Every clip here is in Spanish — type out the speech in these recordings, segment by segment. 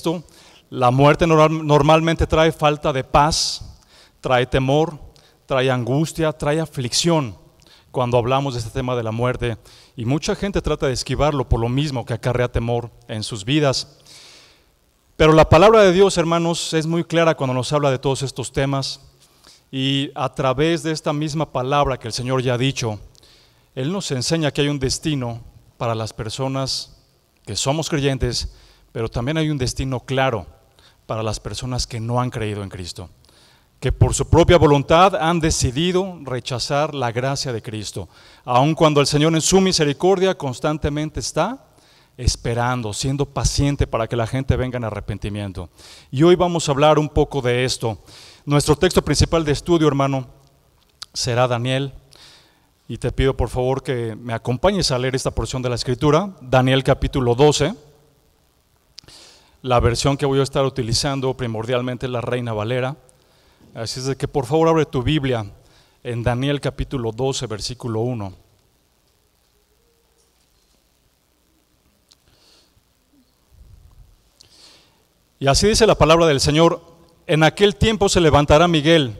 esto. La muerte normalmente trae falta de paz, trae temor, trae angustia, trae aflicción cuando hablamos de este tema de la muerte. Y mucha gente trata de esquivarlo por lo mismo que acarrea temor en sus vidas. Pero la palabra de Dios, hermanos, es muy clara cuando nos habla de todos estos temas. Y a través de esta misma palabra que el Señor ya ha dicho, Él nos enseña que hay un destino para las personas que somos creyentes, pero también hay un destino claro para las personas que no han creído en Cristo, que por su propia voluntad han decidido rechazar la gracia de Cristo, aun cuando el Señor en su misericordia constantemente está esperando, siendo paciente para que la gente venga en arrepentimiento. Y hoy vamos a hablar un poco de esto. Nuestro texto principal de estudio, hermano, será Daniel, y te pido por favor que me acompañes a leer esta porción de la Escritura, Daniel capítulo 12. La versión que voy a estar utilizando primordialmente es la Reina Valera. Así es de que por favor abre tu Biblia en Daniel capítulo 12, versículo 1. Y así dice la palabra del Señor: en aquel tiempo se levantará Miguel,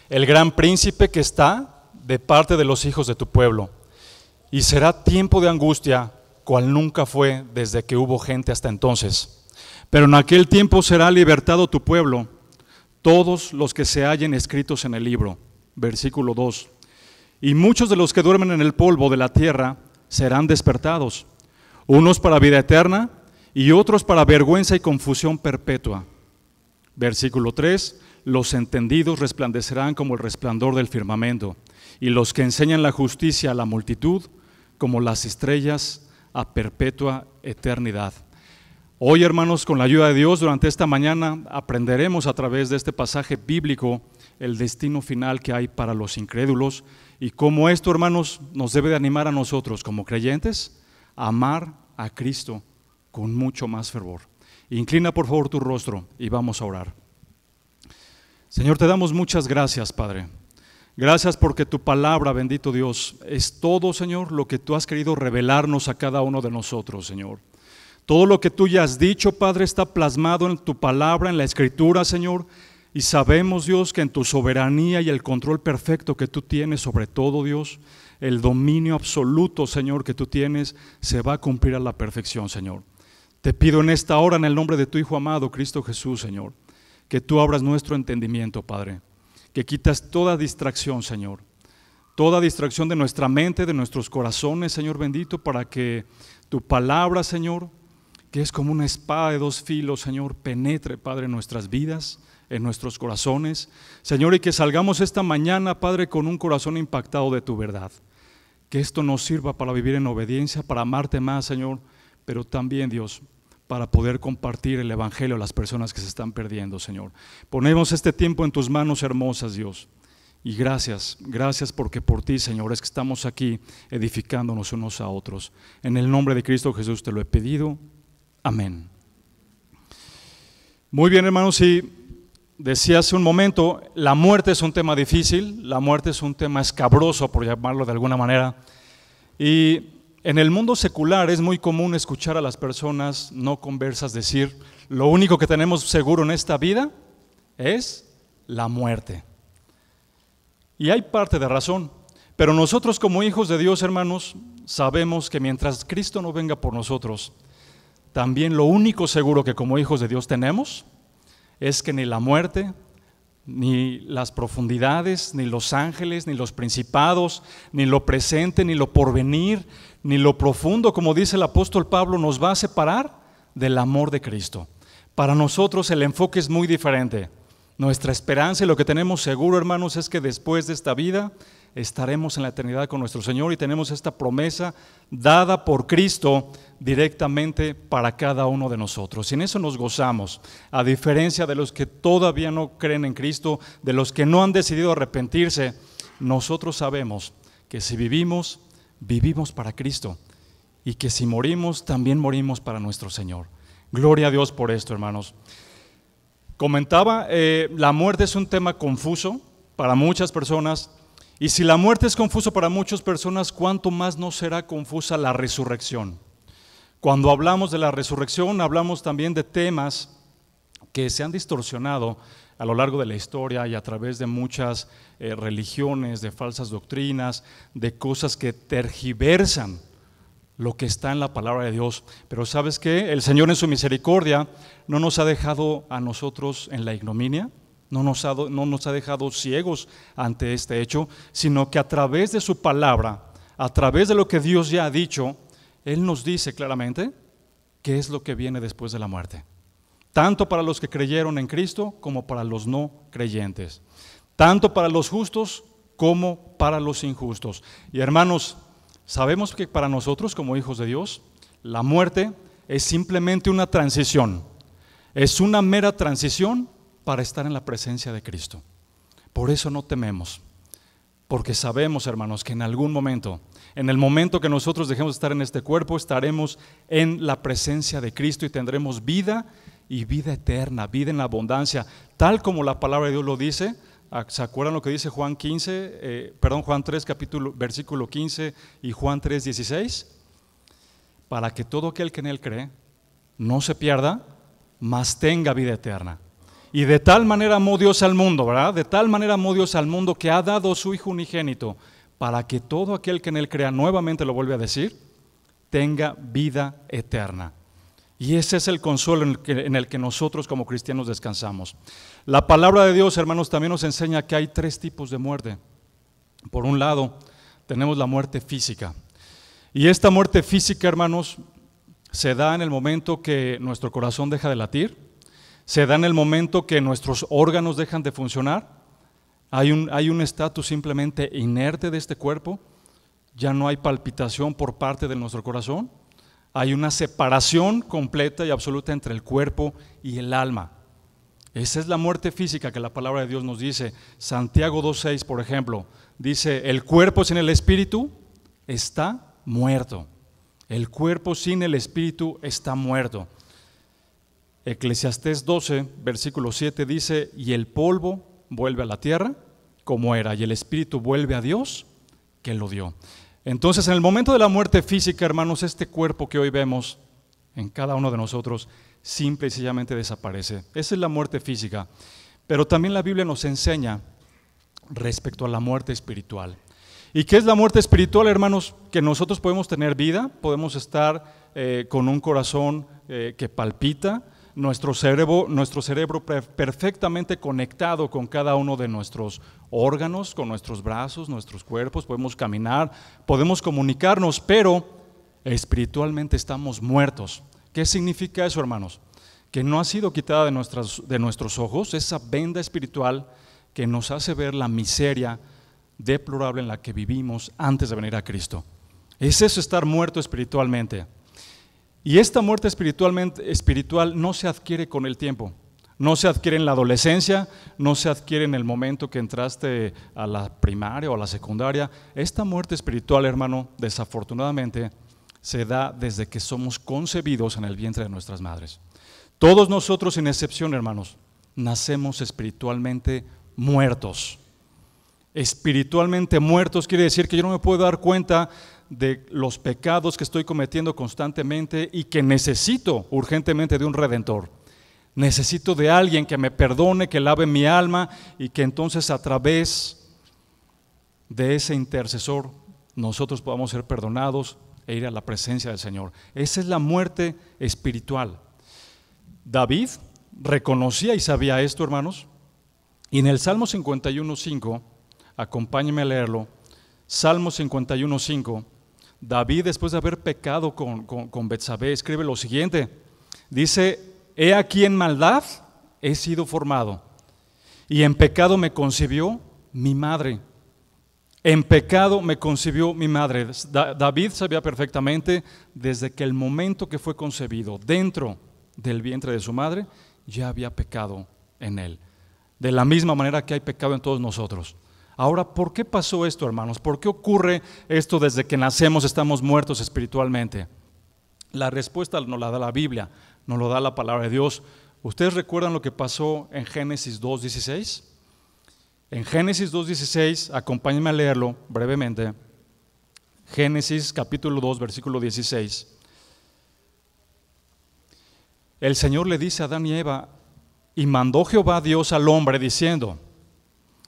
el gran príncipe que está de parte de los hijos de tu pueblo, y será tiempo de angustia, cual nunca fue desde que hubo gente hasta entonces. Pero en aquel tiempo será libertado tu pueblo, todos los que se hallen escritos en el libro. Versículo 2. Y muchos de los que duermen en el polvo de la tierra serán despertados, unos para vida eterna y otros para vergüenza y confusión perpetua. Versículo 3. Los entendidos resplandecerán como el resplandor del firmamento, y los que enseñan la justicia a la multitud como las estrellas a perpetua eternidad. Hoy, hermanos, con la ayuda de Dios, durante esta mañana aprenderemos a través de este pasaje bíblico el destino final que hay para los incrédulos y cómo esto, hermanos, nos debe de animar a nosotros como creyentes a amar a Cristo con mucho más fervor. Inclina por favor tu rostro y vamos a orar. Señor, te damos muchas gracias, Padre. Gracias porque tu palabra, bendito Dios, es todo, Señor, lo que tú has querido revelarnos a cada uno de nosotros, Señor. Todo lo que tú ya has dicho, Padre, está plasmado en tu palabra, en la Escritura, Señor, y sabemos, Dios, que en tu soberanía y el control perfecto que tú tienes sobre todo, Dios, el dominio absoluto, Señor, que tú tienes, se va a cumplir a la perfección, Señor. Te pido en esta hora, en el nombre de tu Hijo amado, Cristo Jesús, Señor, que tú abras nuestro entendimiento, Padre, que quitas toda distracción, Señor, toda distracción de nuestra mente, de nuestros corazones, Señor bendito, para que tu palabra, Señor, que es como una espada de dos filos, Señor, penetre, Padre, en nuestras vidas, en nuestros corazones, Señor, y que salgamos esta mañana, Padre, con un corazón impactado de tu verdad. Que esto nos sirva para vivir en obediencia, para amarte más, Señor, pero también, Dios, para poder compartir el Evangelio a las personas que se están perdiendo, Señor. Ponemos este tiempo en tus manos hermosas, Dios, y gracias porque por ti, Señor, es que estamos aquí edificándonos unos a otros. En el nombre de Cristo Jesús te lo he pedido. Amén. Muy bien, hermanos, y decía hace un momento, la muerte es un tema difícil, la muerte es un tema escabroso, por llamarlo de alguna manera, y en el mundo secular es muy común escuchar a las personas no conversas decir, lo único que tenemos seguro en esta vida es la muerte. Y hay parte de razón, pero nosotros como hijos de Dios, hermanos, sabemos que mientras Cristo no venga por nosotros, también lo único seguro que como hijos de Dios tenemos es que ni la muerte, ni las profundidades, ni los ángeles, ni los principados, ni lo presente, ni lo porvenir, ni lo profundo, como dice el apóstol Pablo, nos va a separar del amor de Cristo. Para nosotros el enfoque es muy diferente. Nuestra esperanza y lo que tenemos seguro, hermanos, es que después de esta vida estaremos en la eternidad con nuestro Señor y tenemos esta promesa dada por Cristo directamente para cada uno de nosotros. Y en eso nos gozamos, a diferencia de los que todavía no creen en Cristo, de los que no han decidido arrepentirse. Nosotros sabemos que si vivimos, vivimos para Cristo, y que si morimos, también morimos para nuestro Señor. Gloria a Dios por esto, hermanos. Comentaba, la muerte es un tema confuso para muchas personas. Y si la muerte es confuso para muchas personas, ¿cuánto más no será confusa la resurrección? Cuando hablamos de la resurrección, hablamos también de temas que se han distorsionado a lo largo de la historia y a través de muchas religiones, de falsas doctrinas, de cosas que tergiversan lo que está en la palabra de Dios. Pero ¿sabes qué? El Señor en su misericordia no nos ha dejado a nosotros en la ignominia, no nos ha dejado ciegos ante este hecho, sino que a través de su palabra, a través de lo que Dios ya ha dicho, Él nos dice claramente qué es lo que viene después de la muerte. Tanto para los que creyeron en Cristo como para los no creyentes. Tanto para los justos como para los injustos. Y hermanos, sabemos que para nosotros como hijos de Dios, la muerte es simplemente una transición. Es una mera transición para estar en la presencia de Cristo. Por eso no tememos. Porque sabemos, hermanos, que en algún momento, en el momento que nosotros dejemos de estar en este cuerpo, estaremos en la presencia de Cristo y tendremos vida y vida eterna, vida en abundancia, tal como la palabra de Dios lo dice. ¿Se acuerdan lo que dice Juan 3, versículo 15 y Juan 3, 16? Para que todo aquel que en Él cree no se pierda, mas tenga vida eterna. Y de tal manera amó Dios al mundo, ¿verdad? De tal manera amó Dios al mundo que ha dado su Hijo unigénito, para que todo aquel que en Él crea, nuevamente lo vuelve a decir, tenga vida eterna. Y ese es el consuelo en el que nosotros como cristianos descansamos. La palabra de Dios, hermanos, también nos enseña que hay 3 tipos de muerte. Por un lado, tenemos la muerte física. Y esta muerte física, hermanos, se da en el momento que nuestro corazón deja de latir, se da en el momento que nuestros órganos dejan de funcionar. Hay un estatus simplemente inerte de este cuerpo, ya no hay palpitación por parte de nuestro corazón. Hay una separación completa y absoluta entre el cuerpo y el alma. Esa es la muerte física que la palabra de Dios nos dice. Santiago 2:6, por ejemplo, dice: el cuerpo sin el espíritu está muerto. El cuerpo sin el espíritu está muerto. Eclesiastés 12, versículo 7 dice: y el polvo vuelve a la tierra como era, y el espíritu vuelve a Dios que lo dio. Entonces, en el momento de la muerte física, hermanos, este cuerpo que hoy vemos en cada uno de nosotros simple y sencillamente desaparece. Esa es la muerte física. Pero también la Biblia nos enseña respecto a la muerte espiritual. ¿Y qué es la muerte espiritual, hermanos? Que nosotros podemos tener vida, podemos estar con un corazón que palpita, nuestro cerebro perfectamente conectado con cada uno de nuestros órganos, con nuestros brazos, nuestros cuerpos, podemos caminar, podemos comunicarnos, pero espiritualmente estamos muertos. ¿Qué significa eso, hermanos? Que no ha sido quitada de nuestros ojos esa venda espiritual que nos hace ver la miseria deplorable en la que vivimos antes de venir a Cristo. Es eso, estar muerto espiritualmente. Y esta muerte espiritual no se adquiere con el tiempo, no se adquiere en la adolescencia, no se adquiere en el momento que entraste a la primaria o a la secundaria. Esta muerte espiritual, hermano, desafortunadamente se da desde que somos concebidos en el vientre de nuestras madres. Todos nosotros, sin excepción, hermanos, nacemos espiritualmente muertos. Espiritualmente muertos quiere decir que yo no me puedo dar cuenta de los pecados que estoy cometiendo constantemente y que necesito urgentemente de un redentor. Necesito de alguien que me perdone, que lave mi alma y que entonces a través de ese intercesor nosotros podamos ser perdonados e ir a la presencia del Señor. Esa es la muerte espiritual. David reconocía y sabía esto, hermanos, y en el Salmo 51:5, acompáñenme a leerlo. Salmo 51:5, David, después de haber pecado con Betsabé, escribe lo siguiente. Dice: he aquí en maldad he sido formado, y en pecado me concibió mi madre. En pecado me concibió mi madre. David sabía perfectamente desde que el momento que fue concebido dentro del vientre de su madre, ya había pecado en él. De la misma manera que hay pecado en todos nosotros. Ahora, ¿por qué pasó esto, hermanos? ¿Por qué ocurre esto desde que nacemos estamos muertos espiritualmente? La respuesta nos la da la Biblia, nos lo da la palabra de Dios. ¿Ustedes recuerdan lo que pasó en Génesis 2:16? En Génesis 2:16, acompáñenme a leerlo brevemente. Génesis capítulo 2, versículo 16. El Señor le dice a Adán y Eva: Y mandó Jehová Dios al hombre diciendo: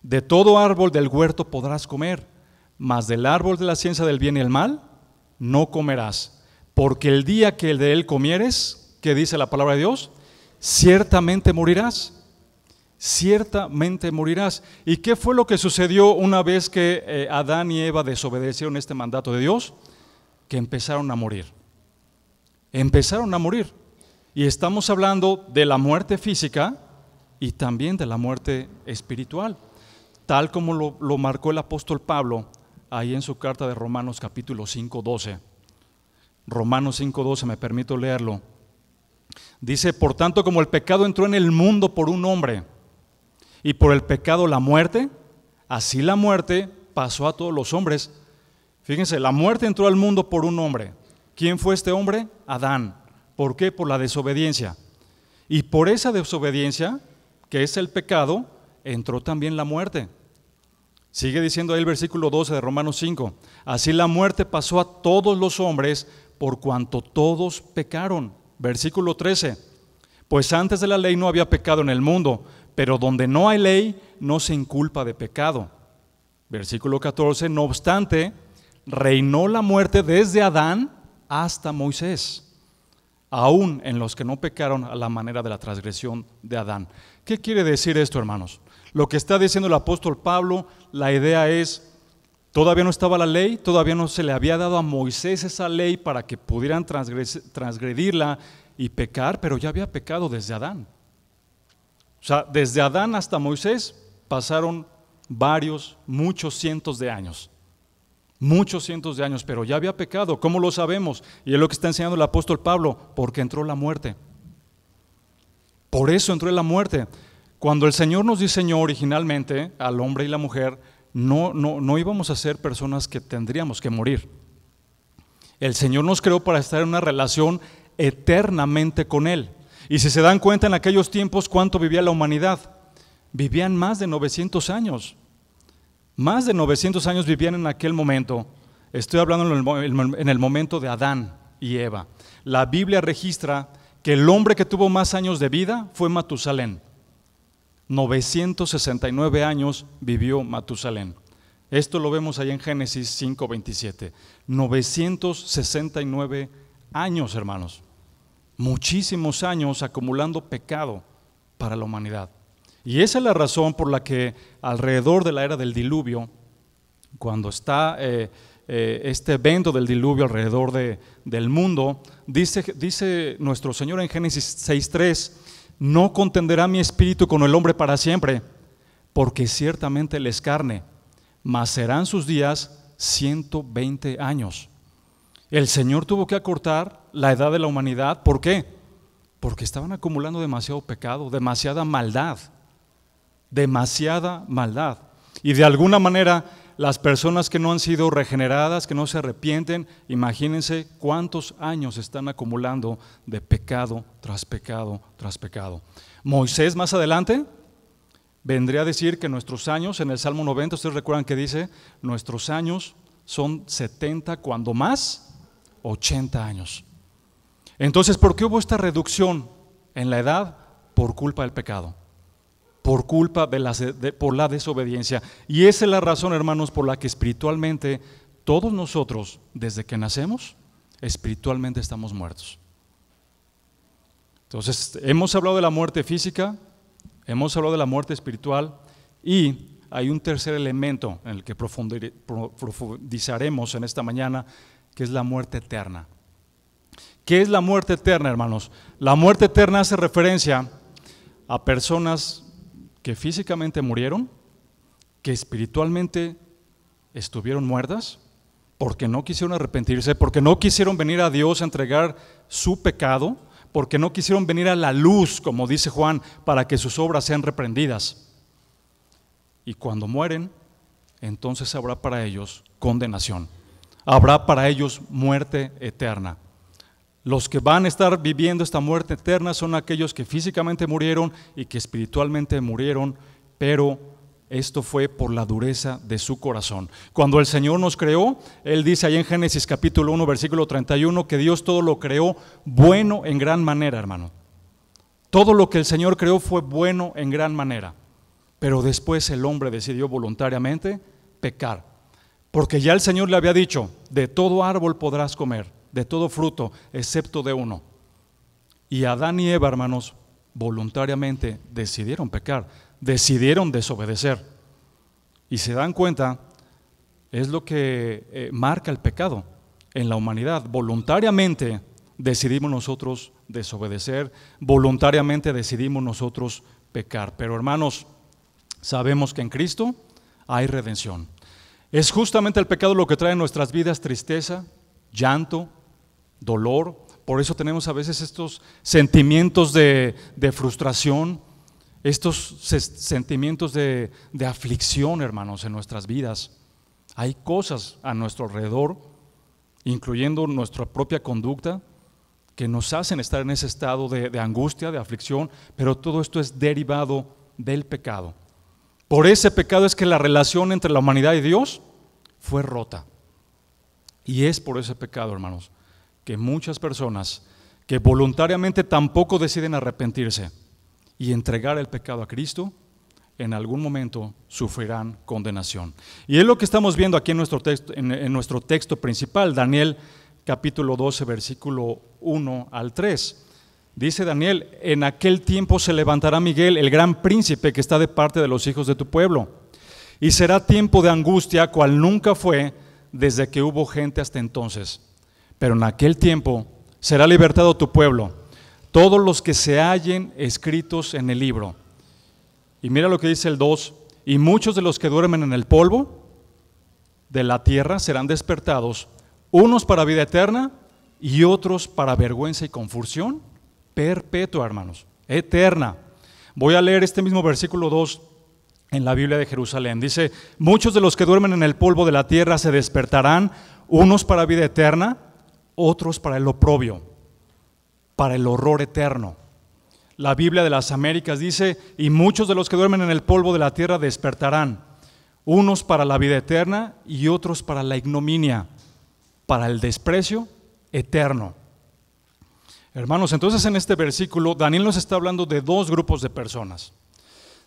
de todo árbol del huerto podrás comer, mas del árbol de la ciencia del bien y el mal no comerás, porque el día que de él comieres, ¿qué dice la palabra de Dios? Ciertamente morirás. Ciertamente morirás. ¿Y qué fue lo que sucedió una vez que Adán y Eva desobedecieron este mandato de Dios? Que empezaron a morir. Empezaron a morir. Y estamos hablando de la muerte física y también de la muerte espiritual, tal como lo marcó el apóstol Pablo ahí en su carta de Romanos capítulo 5:12. Romanos 5:12, me permito leerlo. Dice: por tanto, como el pecado entró en el mundo por un hombre, y por el pecado la muerte, así la muerte pasó a todos los hombres. Fíjense, la muerte entró al mundo por un hombre. ¿Quién fue este hombre? Adán. ¿Por qué? Por la desobediencia. Y por esa desobediencia, que es el pecado, entró también la muerte. Sigue diciendo ahí el versículo 12 de Romanos 5. Así la muerte pasó a todos los hombres por cuanto todos pecaron. Versículo 13. Pues antes de la ley no había pecado en el mundo, pero donde no hay ley no se inculpa de pecado. Versículo 14. No obstante, reinó la muerte desde Adán hasta Moisés, aún en los que no pecaron a la manera de la transgresión de Adán. ¿Qué quiere decir esto, hermanos? Lo que está diciendo el apóstol Pablo, la idea es, todavía no estaba la ley, todavía no se le había dado a Moisés esa ley para que pudieran transgredirla y pecar, pero ya había pecado desde Adán. O sea, desde Adán hasta Moisés pasaron muchos cientos de años. Muchos cientos de años, pero ya había pecado. ¿Cómo lo sabemos? Y es lo que está enseñando el apóstol Pablo: porque entró la muerte. Por eso entró la muerte. Cuando el Señor nos diseñó originalmente al hombre y la mujer, no íbamos a ser personas que tendríamos que morir. El Señor nos creó para estar en una relación eternamente con Él. Y si se dan cuenta, en aquellos tiempos, ¿cuánto vivía la humanidad? Vivían más de 900 años. Más de 900 años vivían en aquel momento. Estoy hablando en el momento de Adán y Eva. La Biblia registra que el hombre que tuvo más años de vida fue Matusalén. 969 años vivió Matusalén. Esto lo vemos ahí en Génesis 5:27. 969 años, hermanos. Muchísimos años acumulando pecado para la humanidad. Y esa es la razón por la que alrededor de la era del diluvio, cuando está este evento del diluvio alrededor del mundo, dice nuestro Señor en Génesis 6:3: no contenderá mi espíritu con el hombre para siempre, porque ciertamente él es carne, mas serán sus días 120 años. El Señor tuvo que acortar la edad de la humanidad. ¿Por qué? Porque estaban acumulando demasiado pecado, demasiada maldad. Y de alguna manera, las personas que no han sido regeneradas, que no se arrepienten, imagínense cuántos años están acumulando de pecado tras pecado tras pecado. Moisés más adelante vendría a decir que nuestros años, en el Salmo 90, ustedes recuerdan que dice, nuestros años son 70, cuando más 80 años. Entonces, ¿por qué hubo esta reducción en la edad? Por culpa del pecado, por culpa por la desobediencia. Y esa es la razón, hermanos, por la que espiritualmente todos nosotros, desde que nacemos, espiritualmente estamos muertos. Entonces, hemos hablado de la muerte física, hemos hablado de la muerte espiritual, y hay un tercer elemento en el que profundizaremos en esta mañana, que es la muerte eterna. ¿Qué es la muerte eterna, hermanos? La muerte eterna hace referencia a personas que físicamente murieron, que espiritualmente estuvieron muertas, porque no quisieron arrepentirse, porque no quisieron venir a Dios a entregar su pecado, porque no quisieron venir a la luz, como dice Juan, para que sus obras sean reprendidas. Y cuando mueren, entonces habrá para ellos condenación. Habrá para ellos muerte eterna. Los que van a estar viviendo esta muerte eterna son aquellos que físicamente murieron y que espiritualmente murieron, pero esto fue por la dureza de su corazón. Cuando el Señor nos creó, Él dice ahí en Génesis capítulo 1, versículo 31, que Dios todo lo creó bueno en gran manera, hermano. Todo lo que el Señor creó fue bueno en gran manera, pero después el hombre decidió voluntariamente pecar, porque ya el Señor le había dicho: de todo árbol podrás comer, de todo fruto, excepto de uno. Y Adán y Eva, hermanos, voluntariamente decidieron pecar, decidieron desobedecer. Y se dan cuenta, es lo que marca el pecado en la humanidad. Voluntariamente decidimos nosotros desobedecer, voluntariamente decidimos nosotros pecar. Pero hermanos, sabemos que en Cristo hay redención. Es justamente el pecado lo que trae en nuestras vidas tristeza, llanto, dolor. Por eso tenemos a veces estos sentimientos de frustración, estos sentimientos de aflicción, hermanos, en nuestras vidas. Hay cosas a nuestro alrededor, incluyendo nuestra propia conducta, que nos hacen estar en ese estado de angustia, de aflicción, pero todo esto es derivado del pecado. Por ese pecado es que la relación entre la humanidad y Dios fue rota. Y es por ese pecado, hermanos, que muchas personas que voluntariamente tampoco deciden arrepentirse y entregar el pecado a Cristo, en algún momento sufrirán condenación. Y es lo que estamos viendo aquí en nuestro texto principal, Daniel capítulo 12, versículo 1 al 3. Dice Daniel: en aquel tiempo se levantará Miguel, el gran príncipe que está de parte de los hijos de tu pueblo, y será tiempo de angustia cual nunca fue desde que hubo gente hasta entonces. Pero en aquel tiempo será libertado tu pueblo, todos los que se hallen escritos en el libro. Y mira lo que dice el 2: y muchos de los que duermen en el polvo de la tierra serán despertados, unos para vida eterna y otros para vergüenza y confusión perpetua, hermanos, eterna. Voy a leer este mismo versículo 2 en la Biblia de Jerusalén. Dice: muchos de los que duermen en el polvo de la tierra se despertarán, unos para vida eterna, otros para el oprobio, para el horror eterno. La Biblia de las Américas dice: y muchos de los que duermen en el polvo de la tierra despertarán, unos para la vida eterna y otros para la ignominia, para el desprecio eterno. Hermanos, entonces en este versículo Daniel nos está hablando de dos grupos de personas.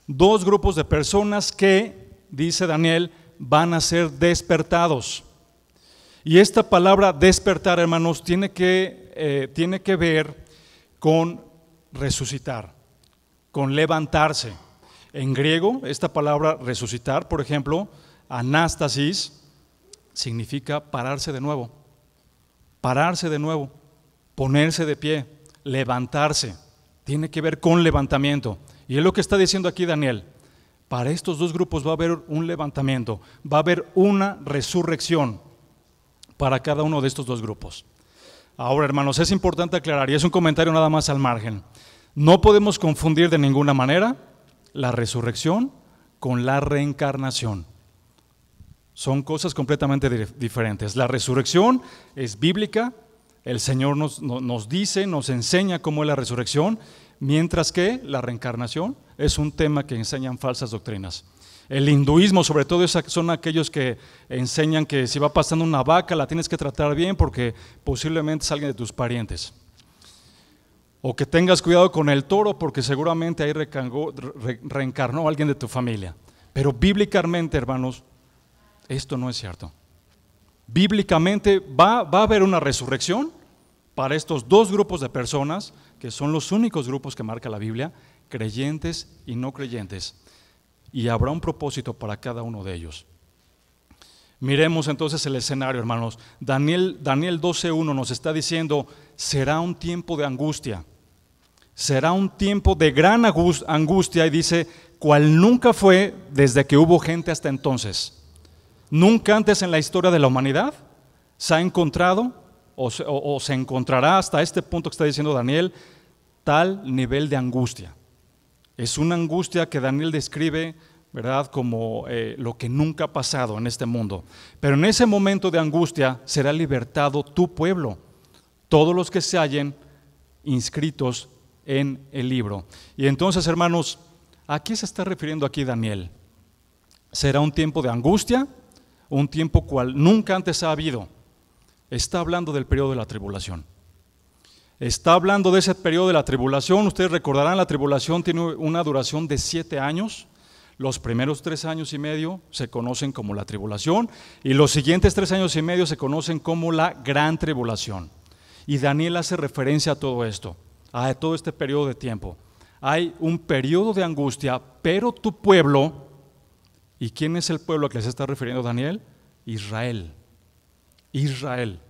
Dos grupos de personas que, dice Daniel, van a ser despertados. Y esta palabra despertar, hermanos, tiene que ver con resucitar, con levantarse. En griego, esta palabra resucitar, por ejemplo, anástasis, significa pararse de nuevo, ponerse de pie, levantarse. Tiene que ver con levantamiento. Y es lo que está diciendo aquí Daniel. Para estos dos grupos va a haber un levantamiento, va a haber una resurrección para cada uno de estos dos grupos. Ahora, hermanos, es importante aclarar, y es un comentario nada más al margen, no podemos confundir de ninguna manera la resurrección con la reencarnación. Son cosas completamente diferentes. La resurrección es bíblica, el Señor nos dice, nos enseña cómo es la resurrección, mientras que la reencarnación es un tema que enseñan falsas doctrinas. El hinduismo, sobre todo, son aquellos que enseñan que si va pasando una vaca la tienes que tratar bien porque posiblemente es alguien de tus parientes. O que tengas cuidado con el toro porque seguramente ahí reencarnó alguien de tu familia. Pero bíblicamente, hermanos, esto no es cierto. Bíblicamente va a haber una resurrección para estos dos grupos de personas, que son los únicos grupos que marca la Biblia, creyentes y no creyentes. Y habrá un propósito para cada uno de ellos. Miremos entonces el escenario, hermanos. Daniel 12:1 nos está diciendo: será un tiempo de angustia, será un tiempo de gran angustia, y dice, cual nunca fue desde que hubo gente hasta entonces. Nunca antes en la historia de la humanidad se ha encontrado o se encontrará hasta este punto que está diciendo Daniel, tal nivel de angustia. Es una angustia que Daniel describe, ¿verdad?, como lo que nunca ha pasado en este mundo. Pero en ese momento de angustia será libertado tu pueblo, todos los que se hallen inscritos en el libro. Y entonces, hermanos, ¿a qué se está refiriendo aquí Daniel? Será un tiempo de angustia, un tiempo cual nunca antes ha habido. Está hablando del periodo de la tribulación. Está hablando de ese periodo de la tribulación. Ustedes recordarán, la tribulación tiene una duración de 7 años. Los primeros 3 años y medio se conocen como la tribulación y los siguientes 3 años y medio se conocen como la gran tribulación. Y Daniel hace referencia a todo esto, a todo este periodo de tiempo. Hay un periodo de angustia, pero tu pueblo, ¿y quién es el pueblo al que se está refiriendo Daniel? Israel. Israel.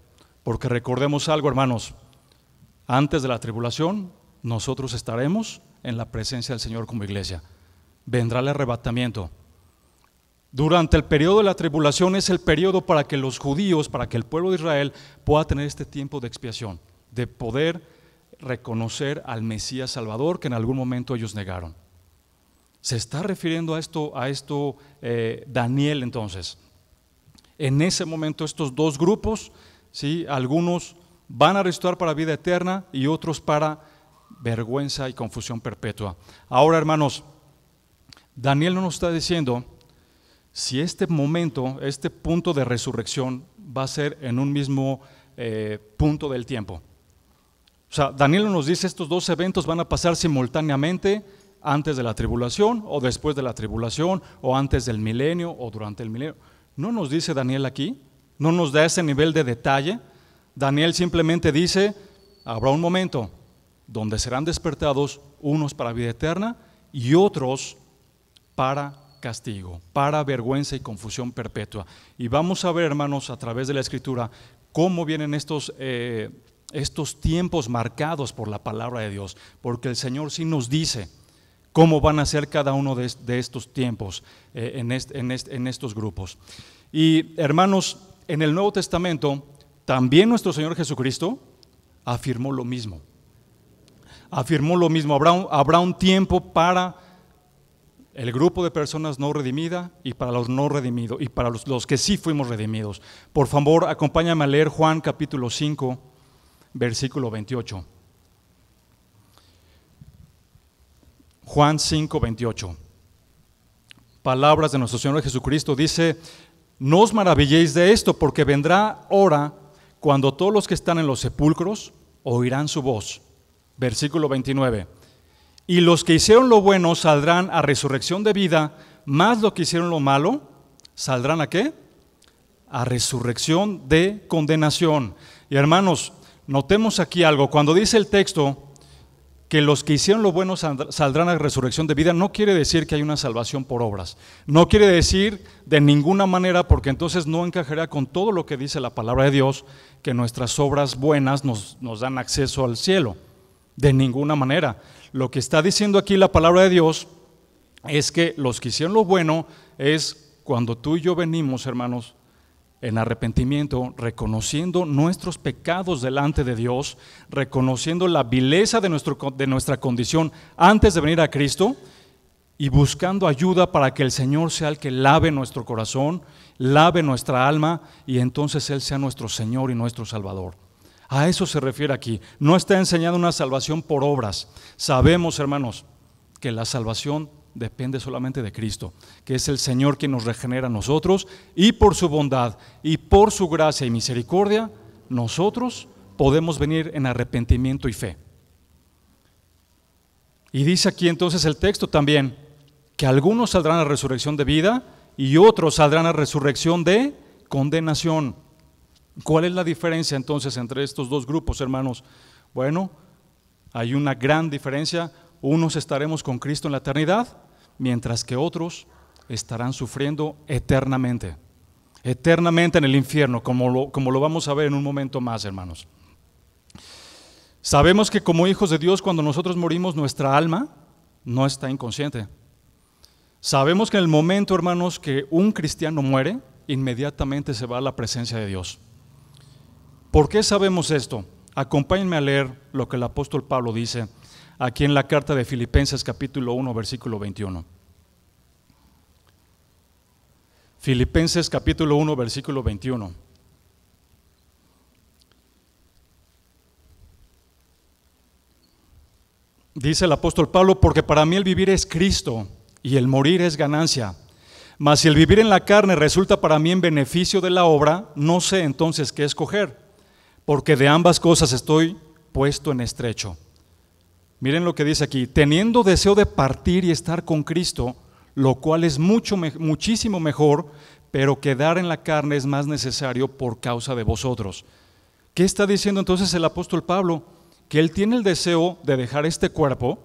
Porque recordemos algo, hermanos, antes de la tribulación nosotros estaremos en la presencia del Señor como iglesia. Vendrá el arrebatamiento. Durante el periodo de la tribulación es el periodo para que los judíos, para que el pueblo de Israel pueda tener este tiempo de expiación, de poder reconocer al Mesías Salvador que en algún momento ellos negaron. Se está refiriendo a esto Daniel entonces. En ese momento estos dos grupos, ¿sí? Algunos van a resucitar para vida eterna y otros para vergüenza y confusión perpetua. Ahora, hermanos, Daniel no nos está diciendo si este momento, este punto de resurrección va a ser en un mismo punto del tiempo. O sea, Daniel no nos dice estos dos eventos van a pasar simultáneamente antes de la tribulación o después de la tribulación o antes del milenio o durante el milenio. No nos dice Daniel aquí, no nos da ese nivel de detalle. Daniel simplemente dice, habrá un momento donde serán despertados unos para vida eterna y otros para castigo, para vergüenza y confusión perpetua. Y vamos a ver, hermanos, a través de la Escritura, cómo vienen estos tiempos marcados por la palabra de Dios, porque el Señor sí nos dice cómo van a ser cada uno de estos tiempos en estos grupos. Y hermanos, en el Nuevo Testamento, también nuestro Señor Jesucristo afirmó lo mismo. Afirmó lo mismo, habrá un tiempo para el grupo de personas no redimidas y para los no redimidos y para los que sí fuimos redimidos. Por favor, acompáñame a leer Juan capítulo 5, versículo 28. Juan 5, 28. Palabras de nuestro Señor Jesucristo, dice: no os maravilléis de esto, porque vendrá hora cuando todos los que están en los sepulcros oirán su voz. Versículo 29. Y los que hicieron lo bueno saldrán a resurrección de vida, más los que hicieron lo malo saldrán ¿a qué? A resurrección de condenación. Y hermanos, notemos aquí algo. Cuando dice el texto que los que hicieron lo bueno saldrán a resurrección de vida, no quiere decir que hay una salvación por obras. No quiere decir de ninguna manera, porque entonces no encajaría con todo lo que dice la palabra de Dios, que nuestras obras buenas nos dan acceso al cielo. De ninguna manera. Lo que está diciendo aquí la palabra de Dios es que los que hicieron lo bueno es cuando tú y yo venimos, hermanos, en arrepentimiento, reconociendo nuestros pecados delante de Dios, reconociendo la vileza de nuestra condición antes de venir a Cristo y buscando ayuda para que el Señor sea el que lave nuestro corazón, lave nuestra alma y entonces Él sea nuestro Señor y nuestro Salvador. A eso se refiere aquí. No está enseñando una salvación por obras. Sabemos, hermanos, que la salvación depende solamente de Cristo, que es el Señor quien nos regenera a nosotros, y por su bondad y por su gracia y misericordia, nosotros podemos venir en arrepentimiento y fe. Y dice aquí entonces el texto también, que algunos saldrán a resurrección de vida y otros saldrán a resurrección de condenación. ¿Cuál es la diferencia entonces entre estos dos grupos, hermanos? Bueno, hay una gran diferencia. Unos estaremos con Cristo en la eternidad, mientras que otros estarán sufriendo eternamente en el infierno, como lo vamos a ver en un momento más, hermanos. Sabemos que como hijos de Dios, cuando nosotros morimos, nuestra alma no está inconsciente. Sabemos que en el momento, hermanos, que un cristiano muere, inmediatamente se va a la presencia de Dios. ¿Por qué sabemos esto? Acompáñenme a leer lo que el apóstol Pablo dice aquí en la carta de Filipenses capítulo 1, versículo 21. Filipenses capítulo 1, versículo 21. Dice el apóstol Pablo: porque para mí el vivir es Cristo y el morir es ganancia. Mas si el vivir en la carne resulta para mí en beneficio de la obra, no sé entonces qué escoger. Porque de ambas cosas estoy puesto en estrecho. Miren lo que dice aquí: teniendo deseo de partir y estar con Cristo, lo cual es muchísimo mejor, pero quedar en la carne es más necesario por causa de vosotros. ¿Qué está diciendo entonces el apóstol Pablo? Que él tiene el deseo de dejar este cuerpo,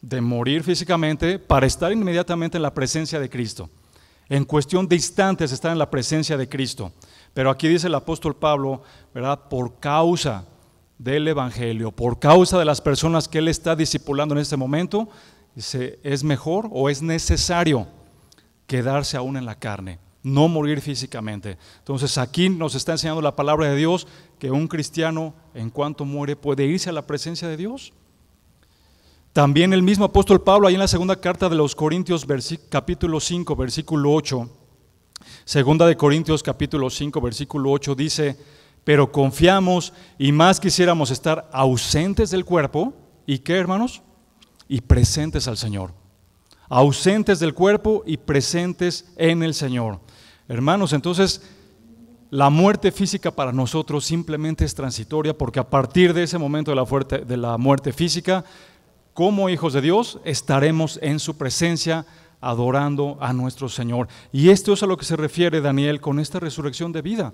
de morir físicamente, para estar inmediatamente en la presencia de Cristo. En cuestión de instantes estar en la presencia de Cristo. Pero aquí dice el apóstol Pablo, ¿verdad? Por causa del evangelio, por causa de las personas que él está discipulando en este momento, dice, es mejor o es necesario quedarse aún en la carne, no morir físicamente. Entonces aquí nos está enseñando la palabra de Dios que un cristiano en cuanto muere puede irse a la presencia de Dios. También el mismo apóstol Pablo, ahí en la segunda carta de los Corintios, capítulo 5, versículo 8, segunda de Corintios capítulo 5, versículo 8 dice: pero confiamos y más quisiéramos estar ausentes del cuerpo, ¿y qué, hermanos? Y presentes al Señor. Ausentes del cuerpo y presentes en el Señor. Hermanos, entonces la muerte física para nosotros simplemente es transitoria, porque a partir de ese momento de la muerte física, como hijos de Dios, estaremos en su presencia adorando a nuestro Señor. Y esto es a lo que se refiere Daniel con esta resurrección de vida.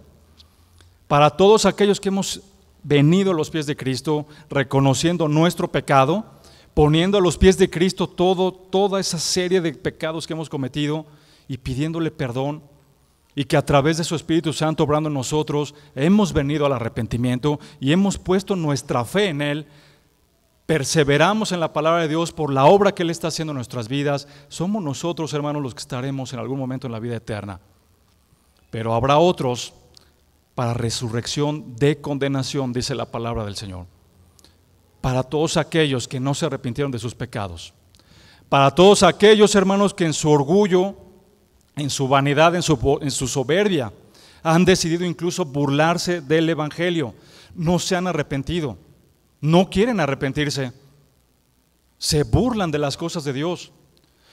Para todos aquellos que hemos venido a los pies de Cristo, reconociendo nuestro pecado, poniendo a los pies de Cristo toda esa serie de pecados que hemos cometido y pidiéndole perdón, y que a través de su Espíritu Santo obrando en nosotros, hemos venido al arrepentimiento y hemos puesto nuestra fe en Él, perseveramos en la palabra de Dios por la obra que Él está haciendo en nuestras vidas. Somos nosotros, hermanos, los que estaremos en algún momento en la vida eterna. Pero habrá otros para resurrección de condenación, dice la palabra del Señor. Para todos aquellos que no se arrepintieron de sus pecados. Para todos aquellos, hermanos, que en su orgullo, en su vanidad, en su soberbia, han decidido incluso burlarse del evangelio. No se han arrepentido, no quieren arrepentirse, se burlan de las cosas de Dios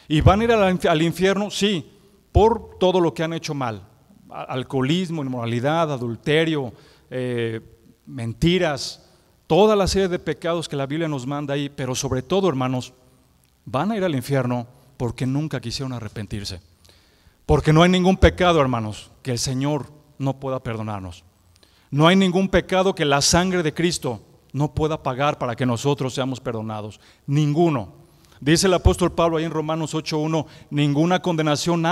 y van a ir al infierno, sí, por todo lo que han hecho mal: alcoholismo, inmoralidad, adulterio, mentiras, toda la serie de pecados que la Biblia nos manda ahí. Pero sobre todo, hermanos, van a ir al infierno porque nunca quisieron arrepentirse. Porque no hay ningún pecado, hermanos, que el Señor no pueda perdonarnos. No hay ningún pecado que la sangre de Cristo no pueda pagar para que nosotros seamos perdonados. Ninguno. Dice el apóstol Pablo ahí en Romanos 8:1: ninguna condenación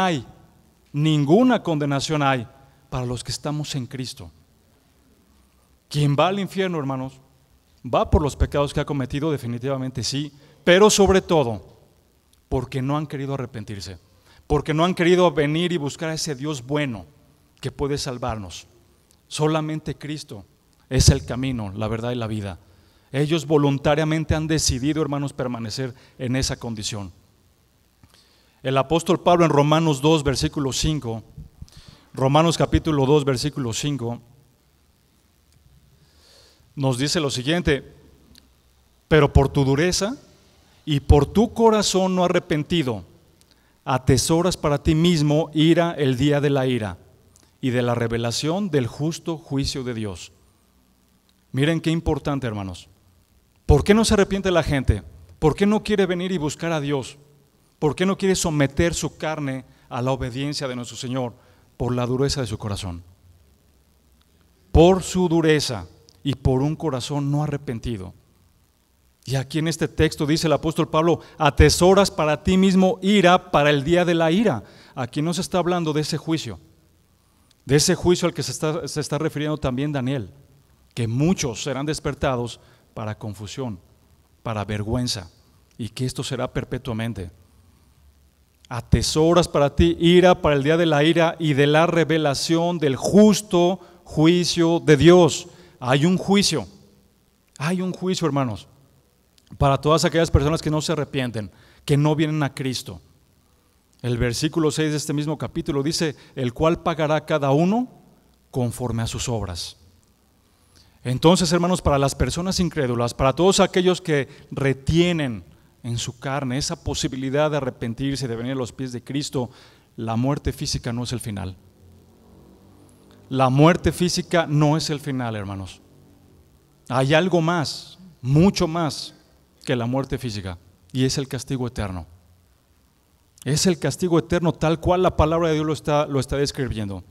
hay para los que estamos en Cristo. Quien va al infierno, hermanos, va por los pecados que ha cometido, definitivamente sí, pero sobre todo porque no han querido arrepentirse, porque no han querido venir y buscar a ese Dios bueno que puede salvarnos. Solamente Cristo es el camino, la verdad y la vida. Ellos voluntariamente han decidido, hermanos, permanecer en esa condición. El apóstol Pablo en Romanos 2, versículo 5, Romanos capítulo 2, versículo 5, nos dice lo siguiente: pero por tu dureza y por tu corazón no arrepentido, atesoras para ti mismo ira el día de la ira y de la revelación del justo juicio de Dios. Miren qué importante, hermanos. ¿Por qué no se arrepiente la gente? ¿Por qué no quiere venir y buscar a Dios? ¿Por qué no quiere someter su carne a la obediencia de nuestro Señor? Por la dureza de su corazón. Por su dureza y por un corazón no arrepentido. Y aquí en este texto dice el apóstol Pablo: atesoras para ti mismo ira para el día de la ira. Aquí no se está hablando de ese juicio al que se está refiriendo también Daniel, que muchos serán despertados para confusión, para vergüenza, y que esto será perpetuamente. Atesoras para ti ira para el día de la ira y de la revelación del justo juicio de Dios. Hay un juicio, hermanos, para todas aquellas personas que no se arrepienten, que no vienen a Cristo. El versículo 6 de este mismo capítulo dice: el cual pagará cada uno conforme a sus obras. Entonces, hermanos, para las personas incrédulas, para todos aquellos que retienen en su carne esa posibilidad de arrepentirse, de venir a los pies de Cristo, la muerte física no es el final. La muerte física no es el final, hermanos. Hay algo más, mucho más que la muerte física, y es el castigo eterno. Es el castigo eterno tal cual la palabra de Dios lo está describiendo.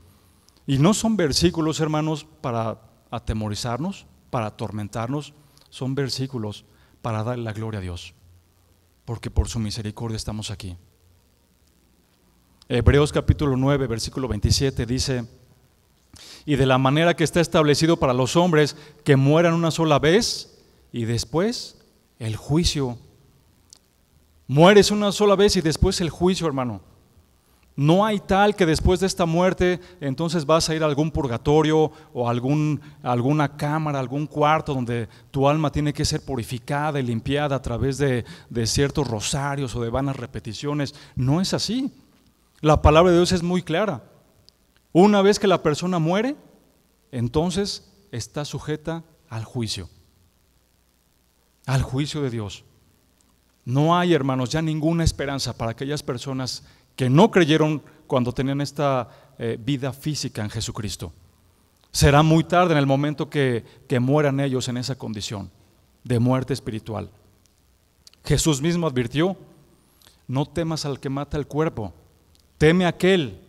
Y no son versículos, hermanos, para atemorizarnos, para atormentarnos, son versículos para darle la gloria a Dios, porque por su misericordia estamos aquí. Hebreos capítulo 9, versículo 27 dice: y de la manera que está establecido para los hombres que mueran una sola vez y después el juicio. Mueres una sola vez y después el juicio, hermano. No hay tal que después de esta muerte entonces vas a ir a algún purgatorio o alguna cámara, algún cuarto donde tu alma tiene que ser purificada y limpiada a través de ciertos rosarios o de vanas repeticiones. No es así. La palabra de Dios es muy clara. Una vez que la persona muere, entonces está sujeta al juicio de Dios. No hay, hermanos, ya ninguna esperanza para aquellas personas que no creyeron cuando tenían esta vida física en Jesucristo. Será muy tarde en el momento que mueran ellos en esa condición de muerte espiritual. Jesús mismo advirtió: no temas al que mata el cuerpo, teme a aquel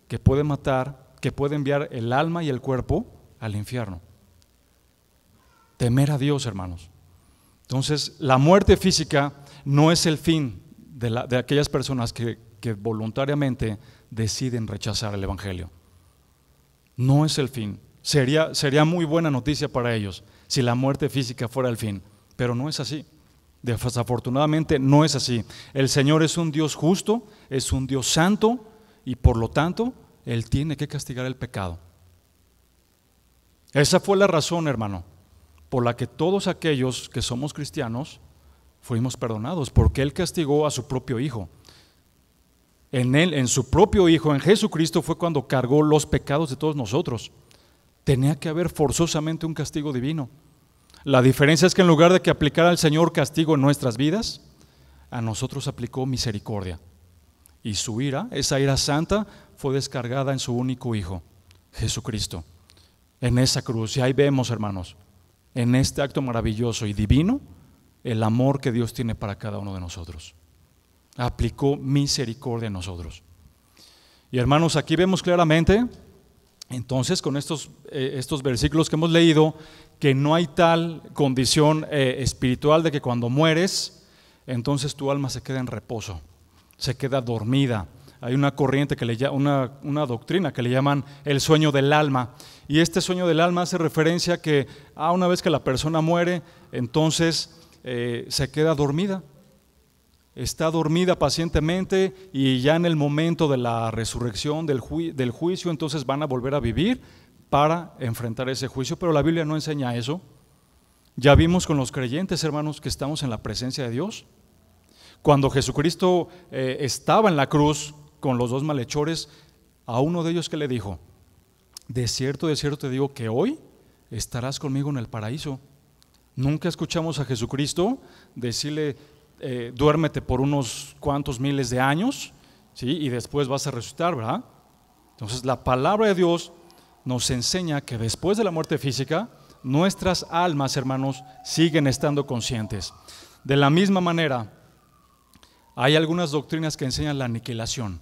que puede matar, que puede enviar el alma y el cuerpo al infierno. Temer a Dios, hermanos. Entonces, la muerte física no es el fin de aquellas personas que voluntariamente deciden rechazar el Evangelio. No es el fin. Sería muy buena noticia para ellos si la muerte física fuera el fin, pero no es así. Desafortunadamente no es así. El Señor es un Dios justo, es un Dios santo, y por lo tanto Él tiene que castigar el pecado. Esa fue la razón, hermano, por la que todos aquellos que somos cristianos fuimos perdonados, porque Él castigó a su propio Hijo. En su propio Hijo, en Jesucristo, fue cuando cargó los pecados de todos nosotros. Tenía que haber forzosamente un castigo divino. La diferencia es que en lugar de que aplicara al Señor castigo en nuestras vidas, a nosotros aplicó misericordia. Y su ira, esa ira santa, fue descargada en su único Hijo, Jesucristo, en esa cruz. Y ahí vemos, hermanos, en este acto maravilloso y divino, el amor que Dios tiene para cada uno de nosotros. Aplicó misericordia en nosotros. Y hermanos, aquí vemos claramente, entonces, con estos versículos que hemos leído, que no hay tal condición espiritual de que cuando mueres, entonces tu alma se queda en reposo, se queda dormida. Hay una corriente una doctrina que le llaman el sueño del alma, y este sueño del alma hace referencia a que una vez que la persona muere, entonces se queda dormida. Está dormida pacientemente, y ya en el momento de la resurrección, del juicio, entonces van a volver a vivir para enfrentar ese juicio. Pero la Biblia no enseña eso. Ya vimos con los creyentes, hermanos, que estamos en la presencia de Dios. Cuando Jesucristo estaba en la cruz con los dos malhechores, a uno de ellos, ¿qué le dijo? De cierto te digo que hoy estarás conmigo en el paraíso. Nunca escuchamos a Jesucristo decirle: duérmete por unos cuantos miles de años, ¿sí? Y después vas a resucitar, ¿verdad? Entonces la palabra de Dios nos enseña que después de la muerte física, nuestras almas, hermanos, siguen estando conscientes. De la misma manera, hay algunas doctrinas que enseñan la aniquilación,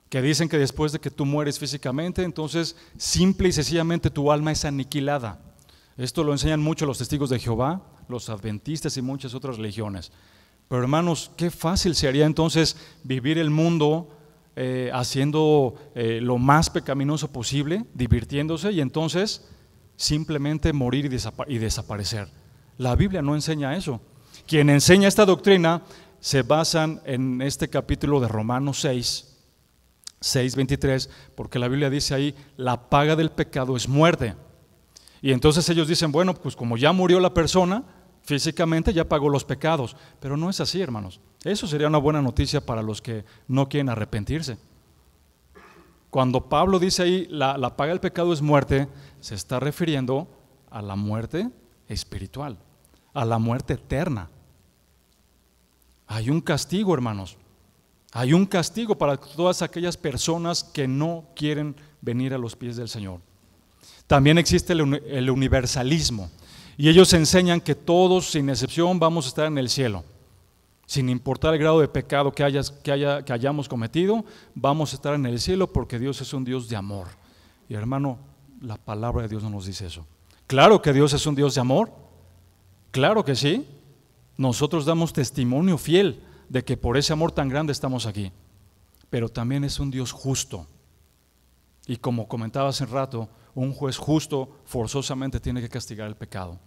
que dicen que después de que tú mueres físicamente, entonces simple y sencillamente tu alma es aniquilada. Esto lo enseñan mucho los testigos de Jehová, los adventistas y muchas otras religiones. Pero hermanos, qué fácil sería entonces vivir el mundo haciendo lo más pecaminoso posible, divirtiéndose, y entonces simplemente morir y desaparecer. La Biblia no enseña eso. Quien enseña esta doctrina se basan en este capítulo de Romanos 6:23, porque la Biblia dice ahí: la paga del pecado es muerte. Y entonces ellos dicen: bueno, pues como ya murió la persona físicamente, ya pagó los pecados. Pero no es así, hermanos. Eso sería una buena noticia para los que no quieren arrepentirse. Cuando Pablo dice ahí la paga del pecado es muerte, se está refiriendo a la muerte espiritual, a la muerte eterna. Hay un castigo, hermanos. Hay un castigo para todas aquellas personas que no quieren venir a los pies del Señor. También existe el universalismo. Y ellos enseñan que todos, sin excepción, vamos a estar en el cielo. Sin importar el grado de pecado que hayamos cometido, vamos a estar en el cielo porque Dios es un Dios de amor. Y hermano, la palabra de Dios no nos dice eso. Claro que Dios es un Dios de amor, claro que sí. Nosotros damos testimonio fiel de que por ese amor tan grande estamos aquí. Pero también es un Dios justo. Y como comentaba hace rato, un juez justo forzosamente tiene que castigar el pecado.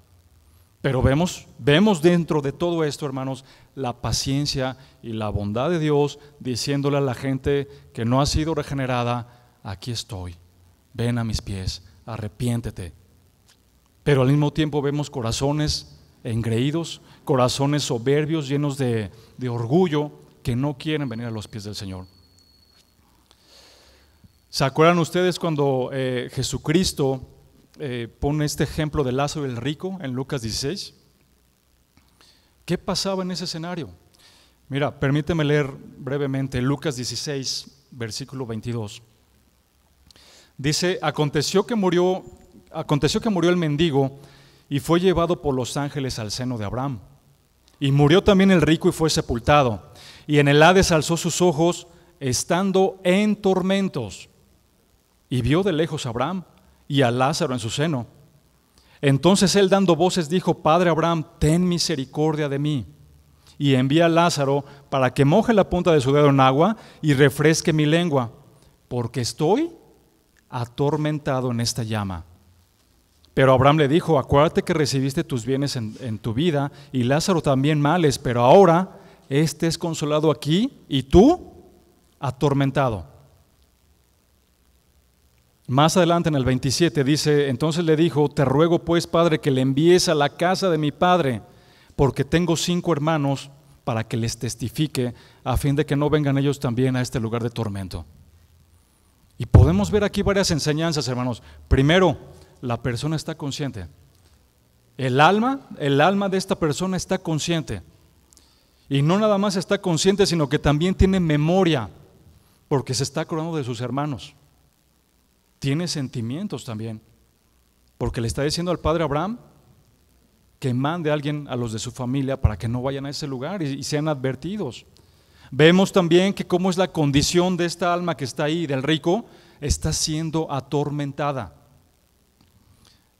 Pero vemos dentro de todo esto, hermanos, la paciencia y la bondad de Dios diciéndole a la gente que no ha sido regenerada: aquí estoy, ven a mis pies, arrepiéntete. Pero al mismo tiempo vemos corazones engreídos, corazones soberbios, llenos de orgullo, que no quieren venir a los pies del Señor. ¿Se acuerdan ustedes cuando Jesucristo pone este ejemplo de Lázaro el rico en Lucas 16? ¿Qué pasaba en ese escenario? Mira, permíteme leer brevemente Lucas 16, versículo 22. Dice: aconteció que murió el mendigo y fue llevado por los ángeles al seno de Abraham. Y murió también el rico y fue sepultado. Y en el Hades alzó sus ojos, estando en tormentos, y vio de lejos a Abraham y a Lázaro en su seno. Entonces él, dando voces, dijo: Padre Abraham, ten misericordia de mí, y envía a Lázaro para que moje la punta de su dedo en agua y refresque mi lengua, porque estoy atormentado en esta llama. Pero Abraham le dijo: acuérdate que recibiste tus bienes en tu vida, y Lázaro también males, pero ahora este es consolado aquí y tú atormentado. Más adelante en el 27 dice: entonces le dijo: te ruego pues, Padre, que le envíes a la casa de mi padre, porque tengo 5 hermanos, para que les testifique, a fin de que no vengan ellos también a este lugar de tormento. Y podemos ver aquí varias enseñanzas, hermanos. Primero, la persona está consciente. El alma de esta persona está consciente. Y no nada más está consciente, sino que también tiene memoria, porque se está acordando de sus hermanos. Tiene sentimientos también, porque le está diciendo al padre Abraham que mande a alguien a los de su familia para que no vayan a ese lugar y sean advertidos. Vemos también que cómo es la condición de esta alma que está ahí, del rico, está siendo atormentada.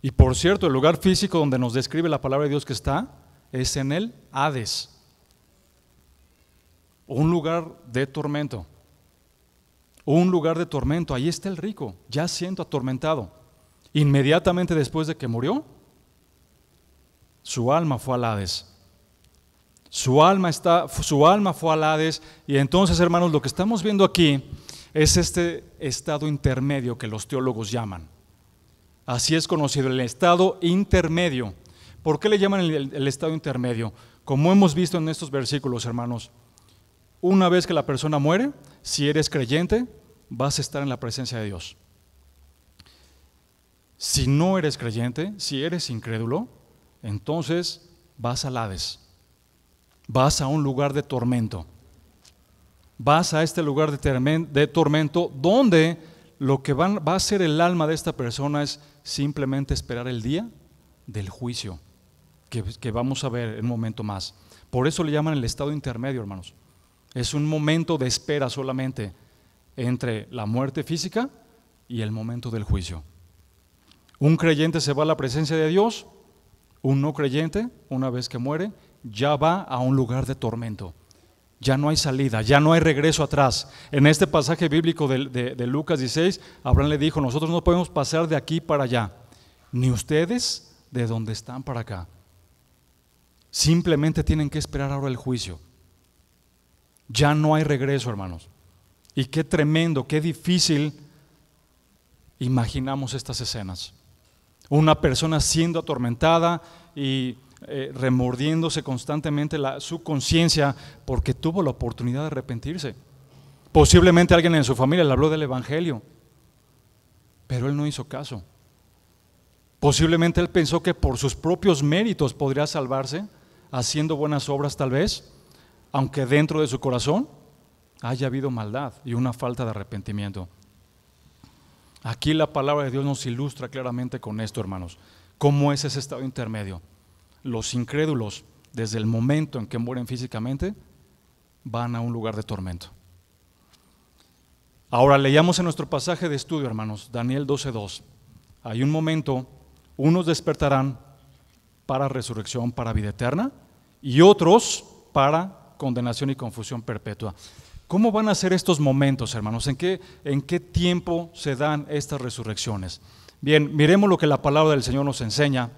Y por cierto, el lugar físico donde nos describe la palabra de Dios que está es en el Hades, un lugar de tormento. Un lugar de tormento, ahí está el rico, ya siendo atormentado. Inmediatamente después de que murió, su alma fue al Hades. Su alma fue al Hades. Y entonces, hermanos, lo que estamos viendo aquí es este estado intermedio que los teólogos llaman. Así es conocido, el estado intermedio. ¿Por qué le llaman el estado intermedio? Como hemos visto en estos versículos, hermanos, una vez que la persona muere, si eres creyente, vas a estar en la presencia de Dios. Si no eres creyente, si eres incrédulo, entonces vas al Hades, vas a un lugar de tormento, vas a este lugar de tormento donde lo que va a hacer el alma de esta persona es simplemente esperar el día del juicio, que vamos a ver en un momento más. Por eso le llaman el estado intermedio, hermanos. Es un momento de espera solamente entre la muerte física y el momento del juicio. Un creyente se va a la presencia de Dios, un no creyente, una vez que muere, ya va a un lugar de tormento. Ya no hay salida, ya no hay regreso atrás. En este pasaje bíblico de Lucas 16, Abraham le dijo: nosotros no podemos pasar de aquí para allá, ni ustedes de donde están para acá. Simplemente tienen que esperar ahora el juicio. Ya no hay regreso, hermanos. Y qué tremendo, qué difícil imaginamos estas escenas. Una persona siendo atormentada y remordiéndose constantemente su conciencia porque tuvo la oportunidad de arrepentirse. Posiblemente alguien en su familia le habló del evangelio, pero él no hizo caso. Posiblemente él pensó que por sus propios méritos podría salvarse, haciendo buenas obras tal vez, aunque dentro de su corazón haya habido maldad y una falta de arrepentimiento. Aquí la palabra de Dios nos ilustra claramente con esto, hermanos. ¿Cómo es ese estado intermedio? Los incrédulos, desde el momento en que mueren físicamente, van a un lugar de tormento. Ahora leíamos en nuestro pasaje de estudio, hermanos, Daniel 12:2. Hay un momento, unos despertarán para resurrección, para vida eterna, y otros para condenación y confusión perpetua. ¿Cómo van a ser estos momentos, hermanos? ¿En qué tiempo se dan estas resurrecciones? Bien, miremos lo que la palabra del Señor nos enseña.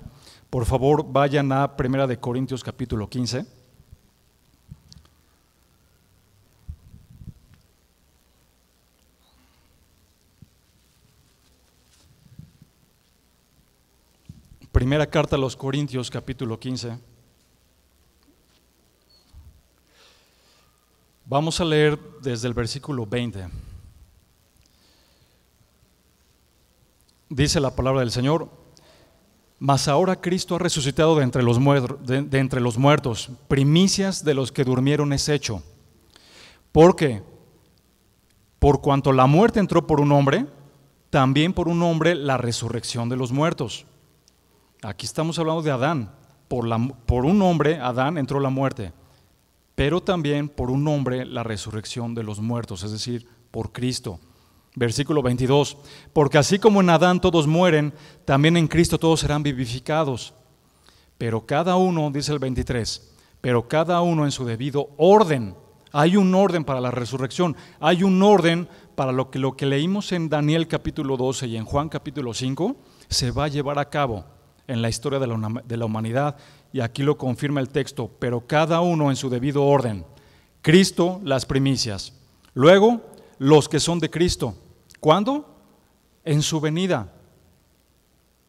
Por favor, vayan a 1 Corintios capítulo 15. Primera carta a los Corintios capítulo 15. Vamos a leer desde el versículo 20. Dice la palabra del Señor: mas ahora Cristo ha resucitado de entre los muertos, primicias de los que durmieron es hecho. Porque por cuanto la muerte entró por un hombre, también por un hombre la resurrección de los muertos. Aquí estamos hablando de Adán. Por un hombre, Adán, entró la muerte, pero también por un hombre la resurrección de los muertos, es decir, por Cristo. Versículo 22, porque así como en Adán todos mueren, también en Cristo todos serán vivificados. Pero cada uno, dice el 23, pero cada uno en su debido orden. Hay un orden para la resurrección, hay un orden para lo que leímos en Daniel capítulo 12 y en Juan capítulo 5, se va a llevar a cabo en la historia de la humanidad, y aquí lo confirma el texto, pero cada uno en su debido orden. Cristo, las primicias. Luego, los que son de Cristo. ¿Cuándo? En su venida.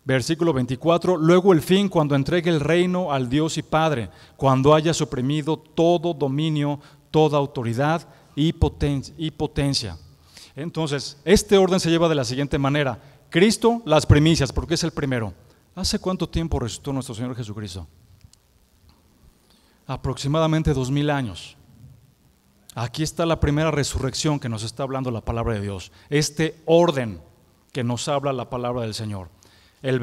Versículo 24, luego el fin, cuando entregue el reino al Dios y Padre, cuando haya suprimido todo dominio, toda autoridad y potencia. Entonces, este orden se lleva de la siguiente manera. Cristo, las primicias, porque es el primero. ¿Hace cuánto tiempo resucitó nuestro Señor Jesucristo? Aproximadamente 2000 años. Aquí está la primera resurrección que nos está hablando la palabra de Dios. Este orden que nos habla la palabra del Señor. El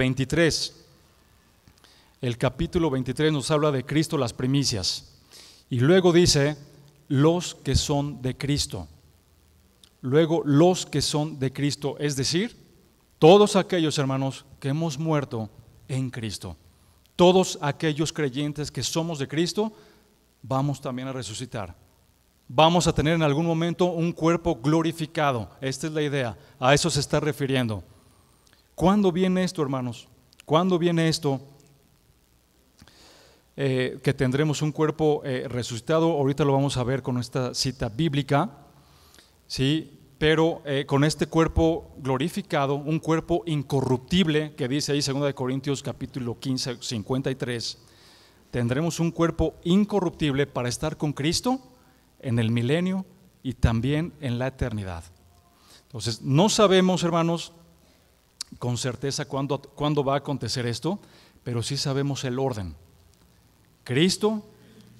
capítulo 23 nos habla de Cristo, las primicias. Y luego dice, los que son de Cristo. Luego, los que son de Cristo, es decir, todos aquellos hermanos que hemos muerto en Cristo. Todos aquellos creyentes que somos de Cristo, vamos también a resucitar. Vamos a tener en algún momento un cuerpo glorificado. Esta es la idea, a eso se está refiriendo. ¿Cuándo viene esto, hermanos? ¿Cuándo viene esto? Que tendremos un cuerpo resucitado. Ahorita lo vamos a ver con esta cita bíblica, ¿sí? Pero con este cuerpo glorificado, un cuerpo incorruptible, que dice ahí 2 Corintios capítulo 15, 53, tendremos un cuerpo incorruptible para estar con Cristo en el milenio y también en la eternidad. Entonces, no sabemos, hermanos, con certeza cuándo va a acontecer esto, pero sí sabemos el orden. Cristo,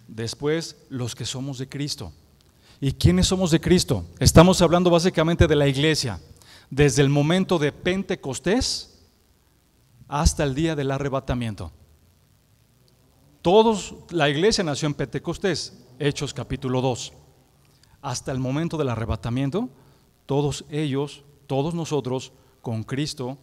después los que somos de Cristo. ¿Y quiénes somos de Cristo? Estamos hablando básicamente de la iglesia, desde el momento de Pentecostés hasta el día del arrebatamiento. La iglesia nació en Pentecostés, Hechos capítulo 2. Hasta el momento del arrebatamiento, todos ellos, todos nosotros, con Cristo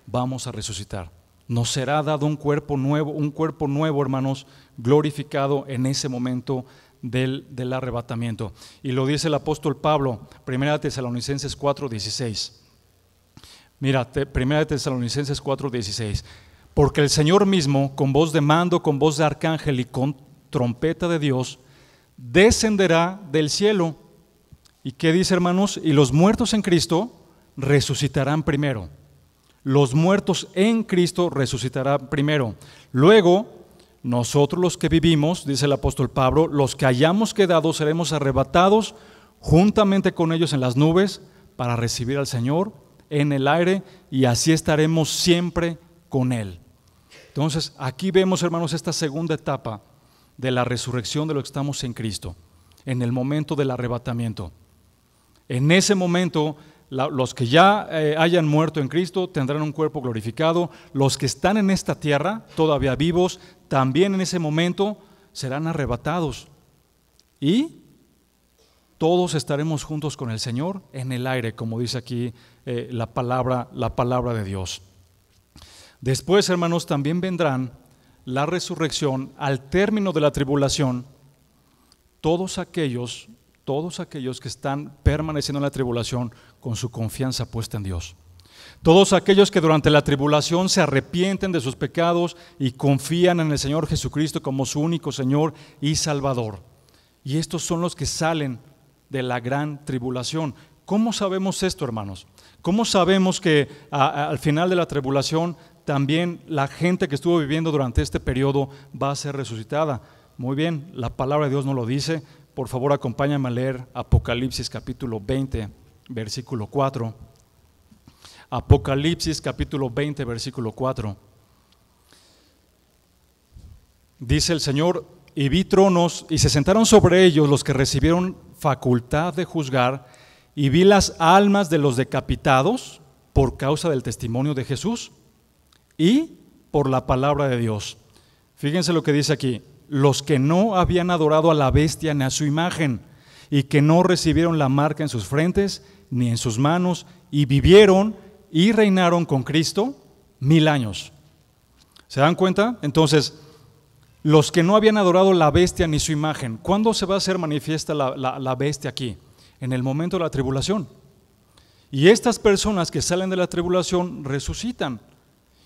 vamos a resucitar. Nos será dado un cuerpo nuevo, hermanos, glorificado en ese momento del arrebatamiento. Y lo dice el apóstol Pablo, 1 Tesalonicenses 4:16. Mira, 1 Tesalonicenses 4:16. Porque el Señor mismo, con voz de mando, con voz de arcángel y con trompeta de Dios, descenderá del cielo. ¿Y qué dice, hermanos? Y los muertos en Cristo resucitarán primero. Los muertos en Cristo resucitarán primero. Luego, nosotros los que vivimos, dice el apóstol Pablo, los que hayamos quedado seremos arrebatados juntamente con ellos en las nubes para recibir al Señor en el aire, y así estaremos siempre con Él. Entonces, aquí vemos, hermanos, esta segunda etapa de la resurrección de los que estamos en Cristo, en el momento del arrebatamiento. En ese momento, los que ya hayan muerto en Cristo tendrán un cuerpo glorificado. Los que están en esta tierra, todavía vivos, también en ese momento serán arrebatados. Y todos estaremos juntos con el Señor en el aire, como dice aquí la palabra de Dios. Después, hermanos, también vendrán la resurrección al término de la tribulación. Todos aquellos que están permaneciendo en la tribulación con su confianza puesta en Dios. Todos aquellos que durante la tribulación se arrepienten de sus pecados y confían en el Señor Jesucristo como su único Señor y Salvador. Y estos son los que salen de la gran tribulación. ¿Cómo sabemos esto, hermanos? ¿Cómo sabemos que al final de la tribulación también la gente que estuvo viviendo durante este periodo va a ser resucitada? Muy bien, la palabra de Dios nos lo dice. Por favor, acompáñame a leer Apocalipsis capítulo 20, versículo 4. Apocalipsis capítulo 20, versículo 4. Dice el Señor: y vi tronos, y se sentaron sobre ellos los que recibieron facultad de juzgar, y vi las almas de los decapitados por causa del testimonio de Jesús y por la palabra de Dios. Fíjense lo que dice aquí: los que no habían adorado a la bestia ni a su imagen, y que no recibieron la marca en sus frentes ni en sus manos, y vivieron y reinaron con Cristo 1000 años. ¿Se dan cuenta? Entonces, los que no habían adorado la bestia ni su imagen, ¿cuándo se va a hacer manifiesta la bestia aquí? En el momento de la tribulación. Y estas personas que salen de la tribulación resucitan.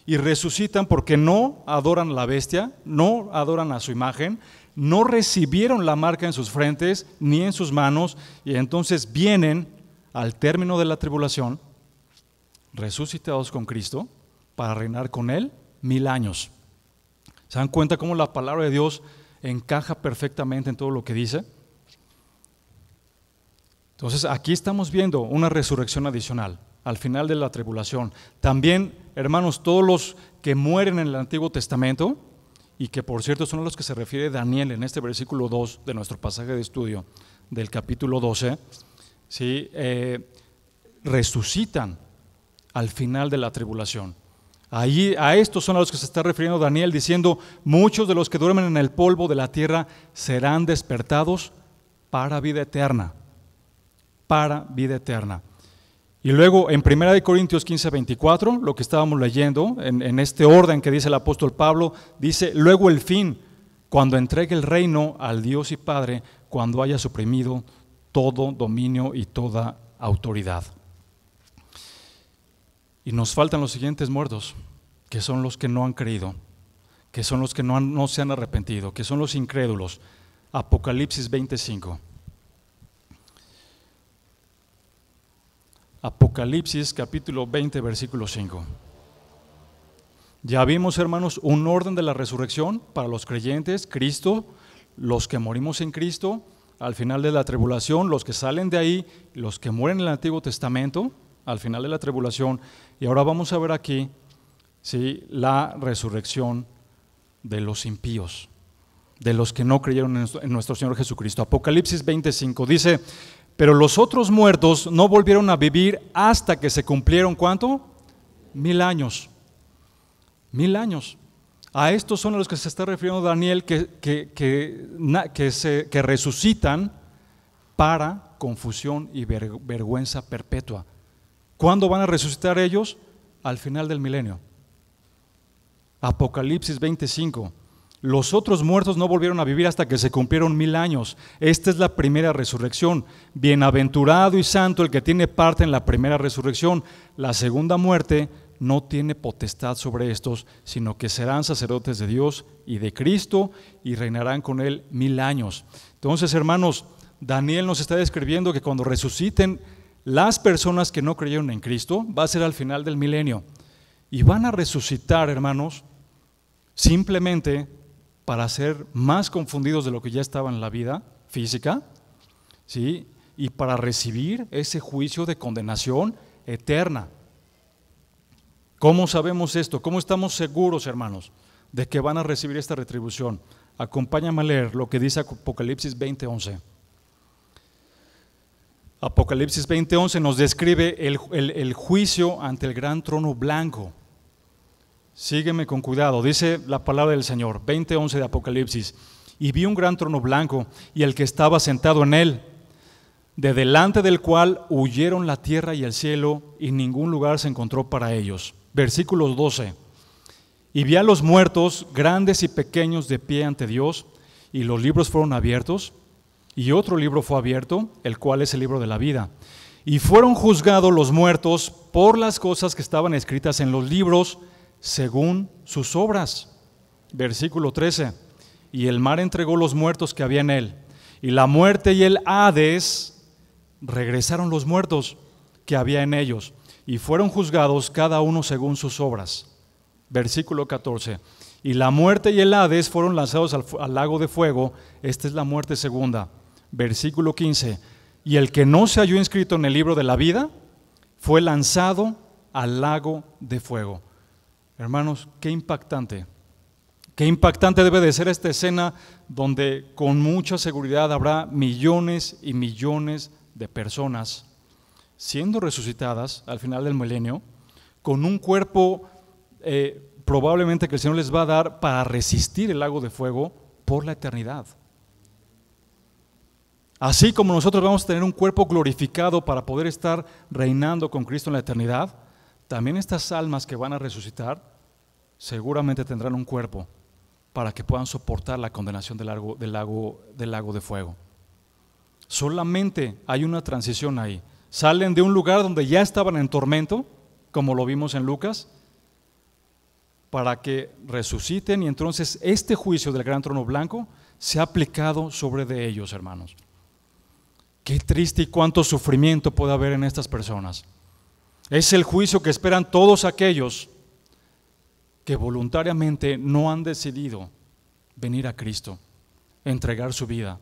Y resucitan porque no adoran a la bestia, no adoran a su imagen, no recibieron la marca en sus frentes ni en sus manos, y entonces vienen al término de la tribulación resucitados con Cristo para reinar con Él 1000 años. ¿Se dan cuenta cómo la palabra de Dios encaja perfectamente en todo lo que dice? Entonces aquí estamos viendo una resurrección adicional al final de la tribulación. También, hermanos, todos los que mueren en el Antiguo Testamento, y que por cierto son a los que se refiere Daniel en este versículo 2 de nuestro pasaje de estudio del capítulo 12, ¿sí? Resucitan al final de la tribulación. Ahí, a estos son a los que se está refiriendo Daniel, diciendo: muchos de los que duermen en el polvo de la tierra serán despertados para vida eterna. Para vida eterna. Y luego en 1 Corintios 15, 24, lo que estábamos leyendo, en este orden que dice el apóstol Pablo, dice: luego el fin, cuando entregue el reino al Dios y Padre, cuando haya suprimido todo dominio y toda autoridad. Y nos faltan los siguientes muertos, que son los que no han creído, que son los que no se han arrepentido, que son los incrédulos. Apocalipsis 25. Apocalipsis capítulo 20, versículo 5. Ya vimos, hermanos, un orden de la resurrección para los creyentes: Cristo, los que morimos en Cristo, al final de la tribulación, los que salen de ahí, los que mueren en el Antiguo Testamento, al final de la tribulación. Y ahora vamos a ver aquí, ¿sí?, la resurrección de los impíos, de los que no creyeron en nuestro Señor Jesucristo. Apocalipsis 25 dice: pero los otros muertos no volvieron a vivir hasta que se cumplieron, ¿cuánto? 1000 años. 1000 años. A estos son a los que se está refiriendo Daniel, que resucitan para confusión y vergüenza perpetua. ¿Cuándo van a resucitar ellos? Al final del milenio. Apocalipsis 25. Los otros muertos no volvieron a vivir hasta que se cumplieron 1000 años. Esta es la primera resurrección. Bienaventurado y santo el que tiene parte en la primera resurrección. La segunda muerte no tiene potestad sobre estos, sino que serán sacerdotes de Dios y de Cristo y reinarán con Él 1000 años. Entonces, hermanos, Daniel nos está describiendo que cuando resuciten las personas que no creyeron en Cristo, va a ser al final del milenio. Y van a resucitar, hermanos, simplemente para ser más confundidos de lo que ya estaban en la vida física, ¿sí?, y para recibir ese juicio de condenación eterna. ¿Cómo sabemos esto? ¿Cómo estamos seguros, hermanos, de que van a recibir esta retribución? Acompáñame a leer lo que dice Apocalipsis 20:11. Apocalipsis 20:11 nos describe el juicio ante el gran trono blanco. Sígueme con cuidado, dice la palabra del Señor, 20:11 de Apocalipsis. Y vi un gran trono blanco y el que estaba sentado en él, de delante del cual huyeron la tierra y el cielo, y ningún lugar se encontró para ellos. Versículos 12. Y vi a los muertos, grandes y pequeños, de pie ante Dios, y los libros fueron abiertos, y otro libro fue abierto, el cual es el libro de la vida. Y fueron juzgados los muertos por las cosas que estaban escritas en los libros, según sus obras. Versículo 13. Y el mar entregó los muertos que había en él, y la muerte y el Hades regresaron los muertos que había en ellos, y fueron juzgados cada uno según sus obras. Versículo 14. Y la muerte y el Hades fueron lanzados al lago de fuego. Esta es la muerte segunda. Versículo 15. Y el que no se halló inscrito en el libro de la vida fue lanzado al lago de fuego. Hermanos, qué impactante. Qué impactante debe de ser esta escena donde con mucha seguridad habrá millones y millones de personas siendo resucitadas al final del milenio con un cuerpo probablemente que el Señor les va a dar para resistir el lago de fuego por la eternidad. Así como nosotros vamos a tener un cuerpo glorificado para poder estar reinando con Cristo en la eternidad, también estas almas que van a resucitar seguramente tendrán un cuerpo para que puedan soportar la condenación del lago de fuego. Solamente hay una transición ahí. Salen de un lugar donde ya estaban en tormento, como lo vimos en Lucas, para que resuciten, y entonces este juicio del gran trono blanco se ha aplicado sobre de ellos, hermanos. Qué triste y cuánto sufrimiento puede haber en estas personas. Es el juicio que esperan todos aquellos que voluntariamente no han decidido venir a Cristo, entregar su vida,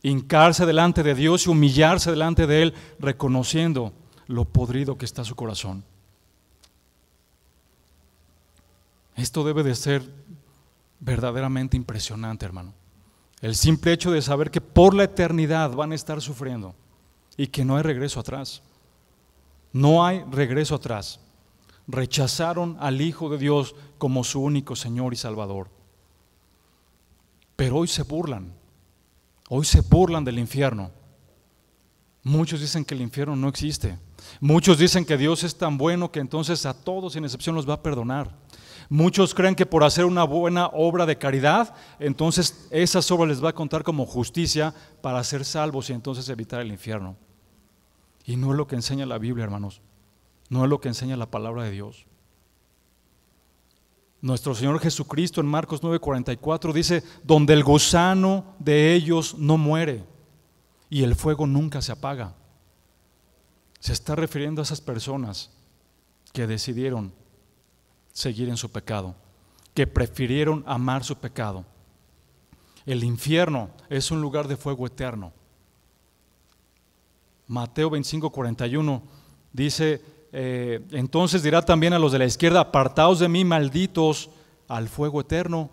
hincarse delante de Dios y humillarse delante de Él, reconociendo lo podrido que está su corazón. Esto debe de ser verdaderamente impresionante, hermano. El simple hecho de saber que por la eternidad van a estar sufriendo y que no hay regreso atrás. No hay regreso atrás. Rechazaron al Hijo de Dios como su único Señor y Salvador. Pero hoy se burlan del infierno. Muchos dicen que el infierno no existe. Muchos dicen que Dios es tan bueno que entonces a todos sin excepción los va a perdonar. Muchos creen que por hacer una buena obra de caridad, entonces esas obras les va a contar como justicia para ser salvos y entonces evitar el infierno. Y no es lo que enseña la Biblia, hermanos. No es lo que enseña la palabra de Dios. Nuestro Señor Jesucristo en Marcos 9:44 dice: donde el gusano de ellos no muere y el fuego nunca se apaga. Se está refiriendo a esas personas que decidieron seguir en su pecado, que prefirieron amar su pecado. El infierno es un lugar de fuego eterno. Mateo 25:41 dice: entonces dirá también a los de la izquierda: apartaos de mí, malditos, al fuego eterno,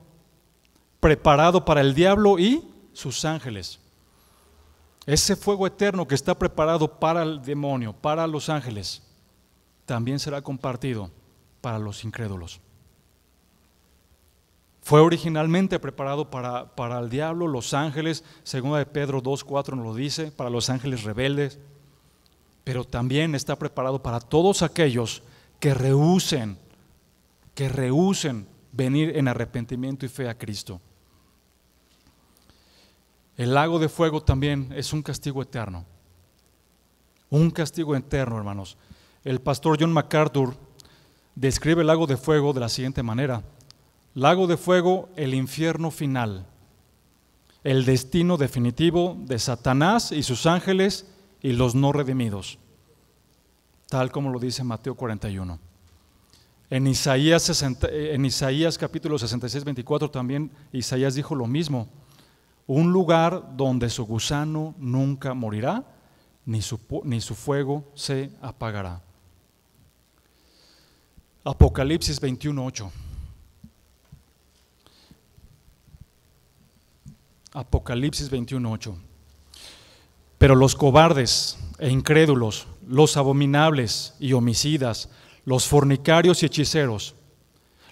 preparado para el diablo y sus ángeles. Ese fuego eterno que está preparado para el demonio, para los ángeles, también será compartido para los incrédulos. Fue originalmente preparado para el diablo, los ángeles, segunda de Pedro 2:4 nos lo dice, para los ángeles rebeldes, pero también está preparado para todos aquellos que rehúsen venir en arrepentimiento y fe a Cristo. El lago de fuego también es un castigo eterno. Un castigo eterno, hermanos. El pastor John MacArthur describe el lago de fuego de la siguiente manera: lago de fuego, el infierno final, el destino definitivo de Satanás y sus ángeles y los no redimidos, tal como lo dice Mateo 41. En Isaías capítulo 66:24 también Isaías dijo lo mismo: un lugar donde su gusano nunca morirá, ni su fuego se apagará. Apocalipsis 21:8. Apocalipsis 21:8. Pero los cobardes e incrédulos, los abominables y homicidas, los fornicarios y hechiceros,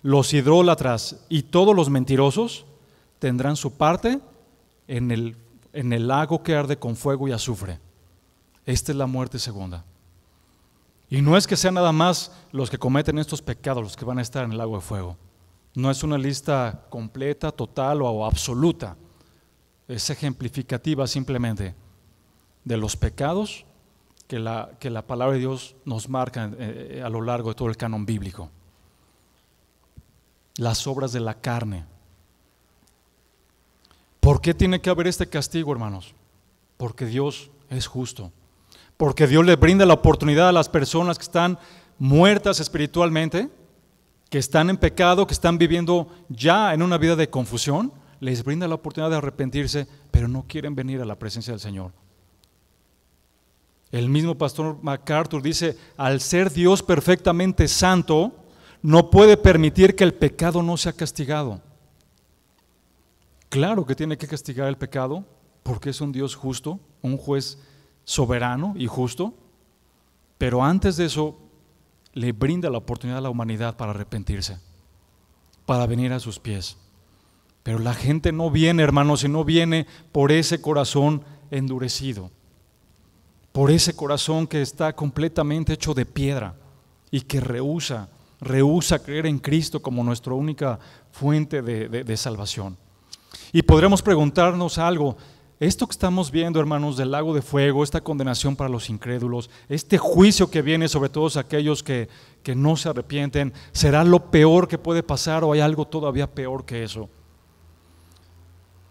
los idólatras y todos los mentirosos tendrán su parte en el lago que arde con fuego y azufre. Esta es la muerte segunda. Y no es que sean nada más los que cometen estos pecados los que van a estar en el lago de fuego. No es una lista completa, total o absoluta. Es ejemplificativa simplemente de los pecados que la palabra de Dios nos marca a lo largo de todo el canon bíblico. Las obras de la carne. ¿Por qué tiene que haber este castigo, hermanos? Porque Dios es justo. Porque Dios le brinda la oportunidad a las personas que están muertas espiritualmente, que están en pecado, que están viviendo ya en una vida de confusión, les brinda la oportunidad de arrepentirse, pero no quieren venir a la presencia del Señor. El mismo pastor MacArthur dice, al ser Dios perfectamente santo, no puede permitir que el pecado no sea castigado. Claro que tiene que castigar el pecado, porque es un Dios justo, un juez soberano y justo, pero antes de eso le brinda la oportunidad a la humanidad para arrepentirse, para venir a sus pies. Pero la gente no viene, hermanos, y no viene por ese corazón endurecido, por ese corazón que está completamente hecho de piedra y que rehúsa creer en Cristo como nuestra única fuente de salvación. Y podremos preguntarnos algo. Esto que estamos viendo, hermanos, del lago de fuego, esta condenación para los incrédulos, este juicio que viene sobre todos aquellos que no se arrepienten, ¿será lo peor que puede pasar o hay algo todavía peor que eso?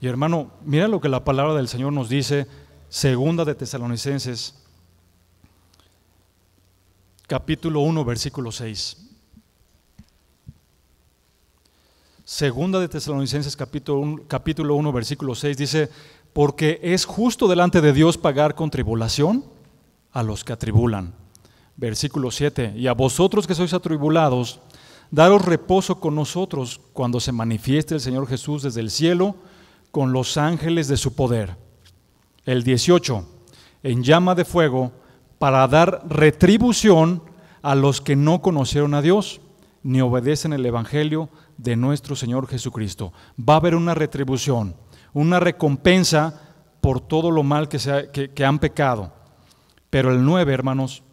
Y hermano, mira lo que la palabra del Señor nos dice, segunda de Tesalonicenses, capítulo 1, versículo 6. Segunda de Tesalonicenses, capítulo 1, versículo 6, dice, porque es justo delante de Dios pagar con tribulación a los que atribulan. Versículo 7, y a vosotros que sois atribulados, daros reposo con nosotros cuando se manifieste el Señor Jesús desde el cielo con los ángeles de su poder. El 18, en llama de fuego para dar retribución a los que no conocieron a Dios ni obedecen el evangelio de nuestro Señor Jesucristo. Va a haber una retribución, una recompensa por todo lo mal que han pecado. Pero el 9, hermanos,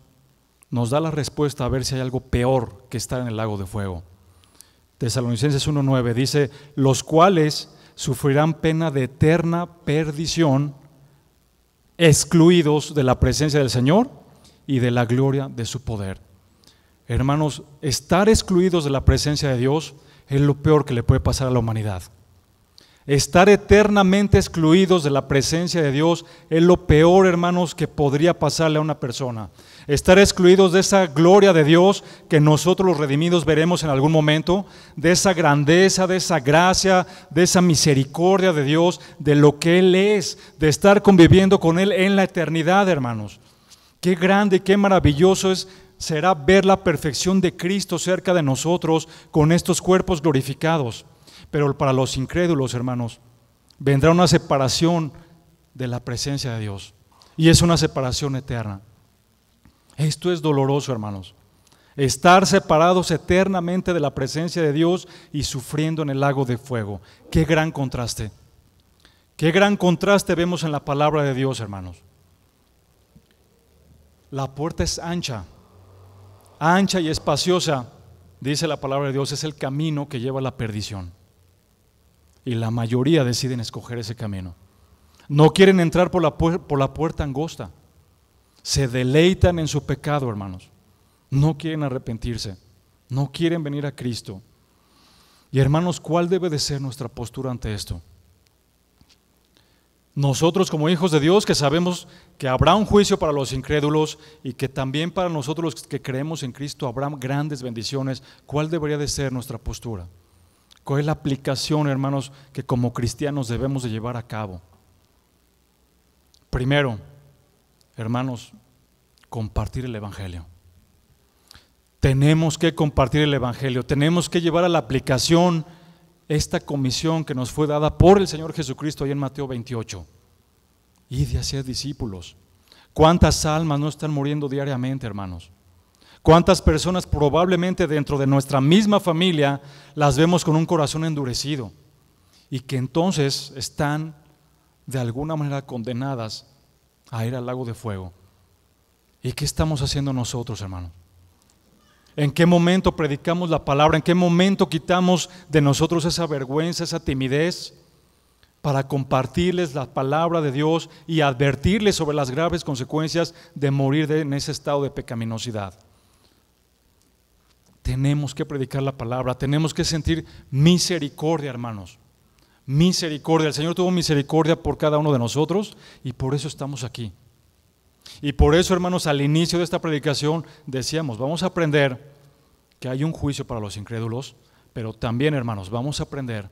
nos da la respuesta a ver si hay algo peor que estar en el lago de fuego. Tesalonicenses 1:9 dice, los cuales sufrirán pena de eterna perdición, excluidos de la presencia del Señor y de la gloria de su poder. Hermanos, estar excluidos de la presencia de Dios es lo peor que le puede pasar a la humanidad. Estar eternamente excluidos de la presencia de Dios es lo peor, hermanos, que podría pasarle a una persona. Estar excluidos de esa gloria de Dios que nosotros los redimidos veremos en algún momento, de esa grandeza, de esa gracia, de esa misericordia de Dios, de lo que Él es, de estar conviviendo con Él en la eternidad, hermanos. Qué grande y qué maravilloso será ver la perfección de Cristo cerca de nosotros con estos cuerpos glorificados. Pero para los incrédulos, hermanos, vendrá una separación de la presencia de Dios. Y es una separación eterna. Esto es doloroso, hermanos. Estar separados eternamente de la presencia de Dios y sufriendo en el lago de fuego. Qué gran contraste. Qué gran contraste vemos en la palabra de Dios, hermanos. La puerta es ancha y espaciosa, dice la palabra de Dios, es el camino que lleva a la perdición. Y la mayoría deciden escoger ese camino. No quieren entrar por la puerta angosta. Se deleitan en su pecado, hermanos. No quieren arrepentirse. No quieren venir a Cristo. Y hermanos, ¿cuál debe de ser nuestra postura ante esto? Nosotros como hijos de Dios que sabemos que habrá un juicio para los incrédulos y que también para nosotros los que creemos en Cristo habrá grandes bendiciones, ¿cuál debería de ser nuestra postura? ¿Cuál es la aplicación, hermanos, que como cristianos debemos de llevar a cabo? Primero, hermanos, compartir el evangelio. Tenemos que compartir el evangelio, tenemos que llevar a la aplicación esta comisión que nos fue dada por el Señor Jesucristo ahí en Mateo 28. id y haced discípulos. ¿Cuántas almas no están muriendo diariamente, hermanos? ¿Cuántas personas probablemente dentro de nuestra misma familia las vemos con un corazón endurecido y que entonces están de alguna manera condenadas a ir al lago de fuego? ¿Y qué estamos haciendo nosotros, hermano? ¿En qué momento predicamos la palabra? ¿En qué momento quitamos de nosotros esa vergüenza, esa timidez para compartirles la palabra de Dios y advertirles sobre las graves consecuencias de morir en ese estado de pecaminosidad? Tenemos que predicar la palabra, tenemos que sentir misericordia, hermanos. Misericordia. El Señor tuvo misericordia por cada uno de nosotros y por eso estamos aquí. Y por eso, hermanos, al inicio de esta predicación decíamos, vamos a aprender que hay un juicio para los incrédulos, pero también, hermanos, vamos a aprender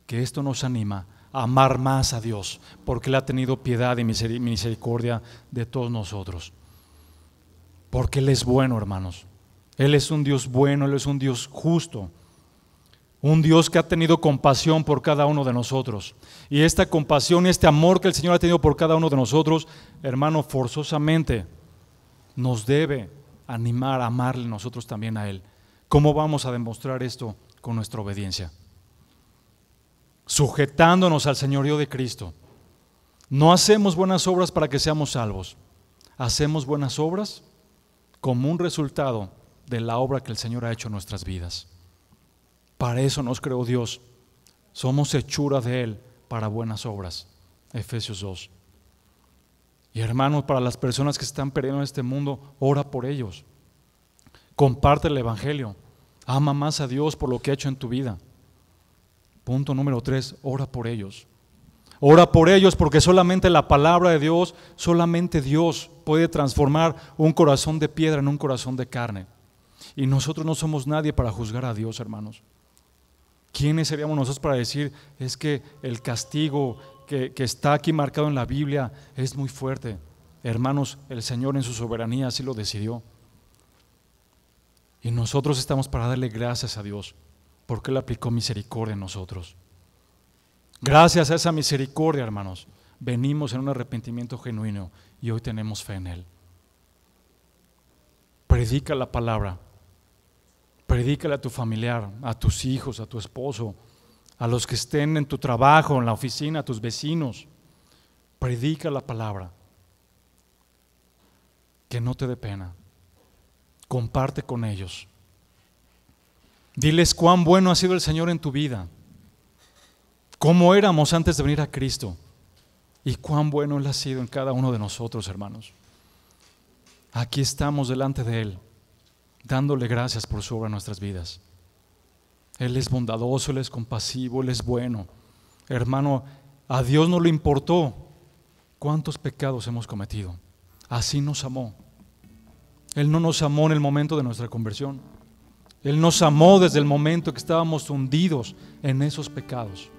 que esto nos anima a amar más a Dios, porque Él ha tenido piedad y misericordia de todos nosotros. Porque Él es bueno, hermanos. Él es un Dios bueno, Él es un Dios justo. Un Dios que ha tenido compasión por cada uno de nosotros. Y esta compasión y este amor que el Señor ha tenido por cada uno de nosotros, hermano, forzosamente nos debe animar a amarle nosotros también a Él. ¿Cómo vamos a demostrar esto? Con nuestra obediencia. Sujetándonos al señorío de Cristo. No hacemos buenas obras para que seamos salvos. Hacemos buenas obras como un resultado de la obra que el Señor ha hecho en nuestras vidas. Para eso nos creó Dios. Somos hechura de Él para buenas obras. Efesios 2. Y hermanos, para las personas que se están perdiendo en este mundo, ora por ellos. Comparte el Evangelio. Ama más a Dios por lo que ha hecho en tu vida. Punto número 3, ora por ellos. Ora por ellos porque solamente la palabra de Dios, solamente Dios puede transformar un corazón de piedra en un corazón de carne. Y nosotros no somos nadie para juzgar a Dios, hermanos. ¿Quiénes seríamos nosotros para decir es que el castigo que está aquí marcado en la Biblia es muy fuerte? Hermanos, el Señor en su soberanía así lo decidió. Y nosotros estamos para darle gracias a Dios porque Él aplicó misericordia en nosotros. Gracias a esa misericordia, hermanos, venimos en un arrepentimiento genuino y hoy tenemos fe en Él. Predica la palabra. Predícale a tu familiar, a tus hijos, a tu esposo, a los que estén en tu trabajo, en la oficina, a tus vecinos. Predica la palabra. Que no te dé pena. Comparte con ellos. Diles cuán bueno ha sido el Señor en tu vida. Cómo éramos antes de venir a Cristo. Y cuán bueno Él ha sido en cada uno de nosotros, hermanos. Aquí estamos delante de Él, dándole gracias por su obra en nuestras vidas. Él es bondadoso, Él es compasivo, Él es bueno. Hermano, a Dios no le importó cuántos pecados hemos cometido. Así nos amó. Él no nos amó en el momento de nuestra conversión. Él nos amó desde el momento que estábamos hundidos en esos pecados.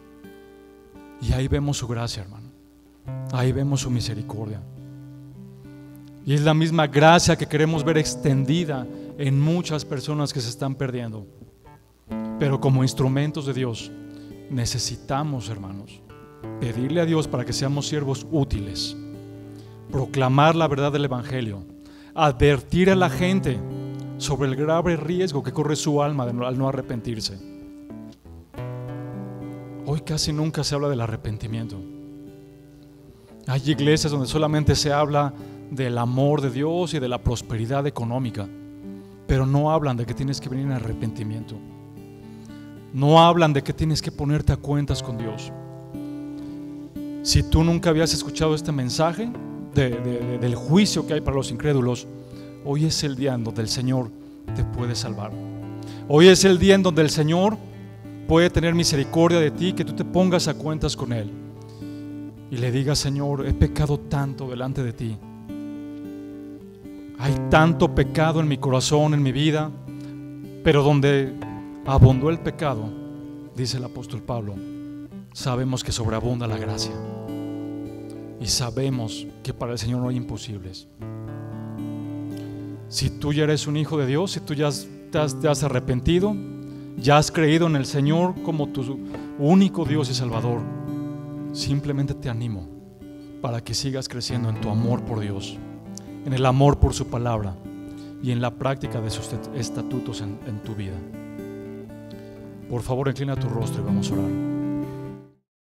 Y ahí vemos su gracia, hermano. Ahí vemos su misericordia. Y es la misma gracia que queremos ver extendida en muchas personas que se están perdiendo. Pero como instrumentos de Dios necesitamos, hermanos, pedirle a Dios para que seamos siervos útiles, proclamar la verdad del Evangelio, advertir a la gente sobre el grave riesgo que corre su alma al no arrepentirse. Hoy casi nunca se habla del arrepentimiento. Hay iglesias donde solamente se habla del amor de Dios y de la prosperidad económica, pero no hablan de que tienes que venir en arrepentimiento. No hablan de que tienes que ponerte a cuentas con Dios. Si tú nunca habías escuchado este mensaje del juicio que hay para los incrédulos, hoy es el día en donde el Señor te puede salvar. Hoy es el día en donde el Señor puede tener misericordia de ti, que tú te pongas a cuentas con Él y le digas: Señor, he pecado tanto delante de ti. Hay tanto pecado en mi corazón, en mi vida, pero donde abundó el pecado, dice el apóstol Pablo, sabemos que sobreabunda la gracia. Y sabemos que para el Señor no hay imposibles. Si tú ya eres un hijo de Dios, si tú ya te has arrepentido, ya has creído en el Señor como tu único Dios y Salvador, simplemente te animo para que sigas creciendo en tu amor por Dios, en el amor por su palabra y en la práctica de sus estatutos en tu vida. Por favor, inclina tu rostro y vamos a orar.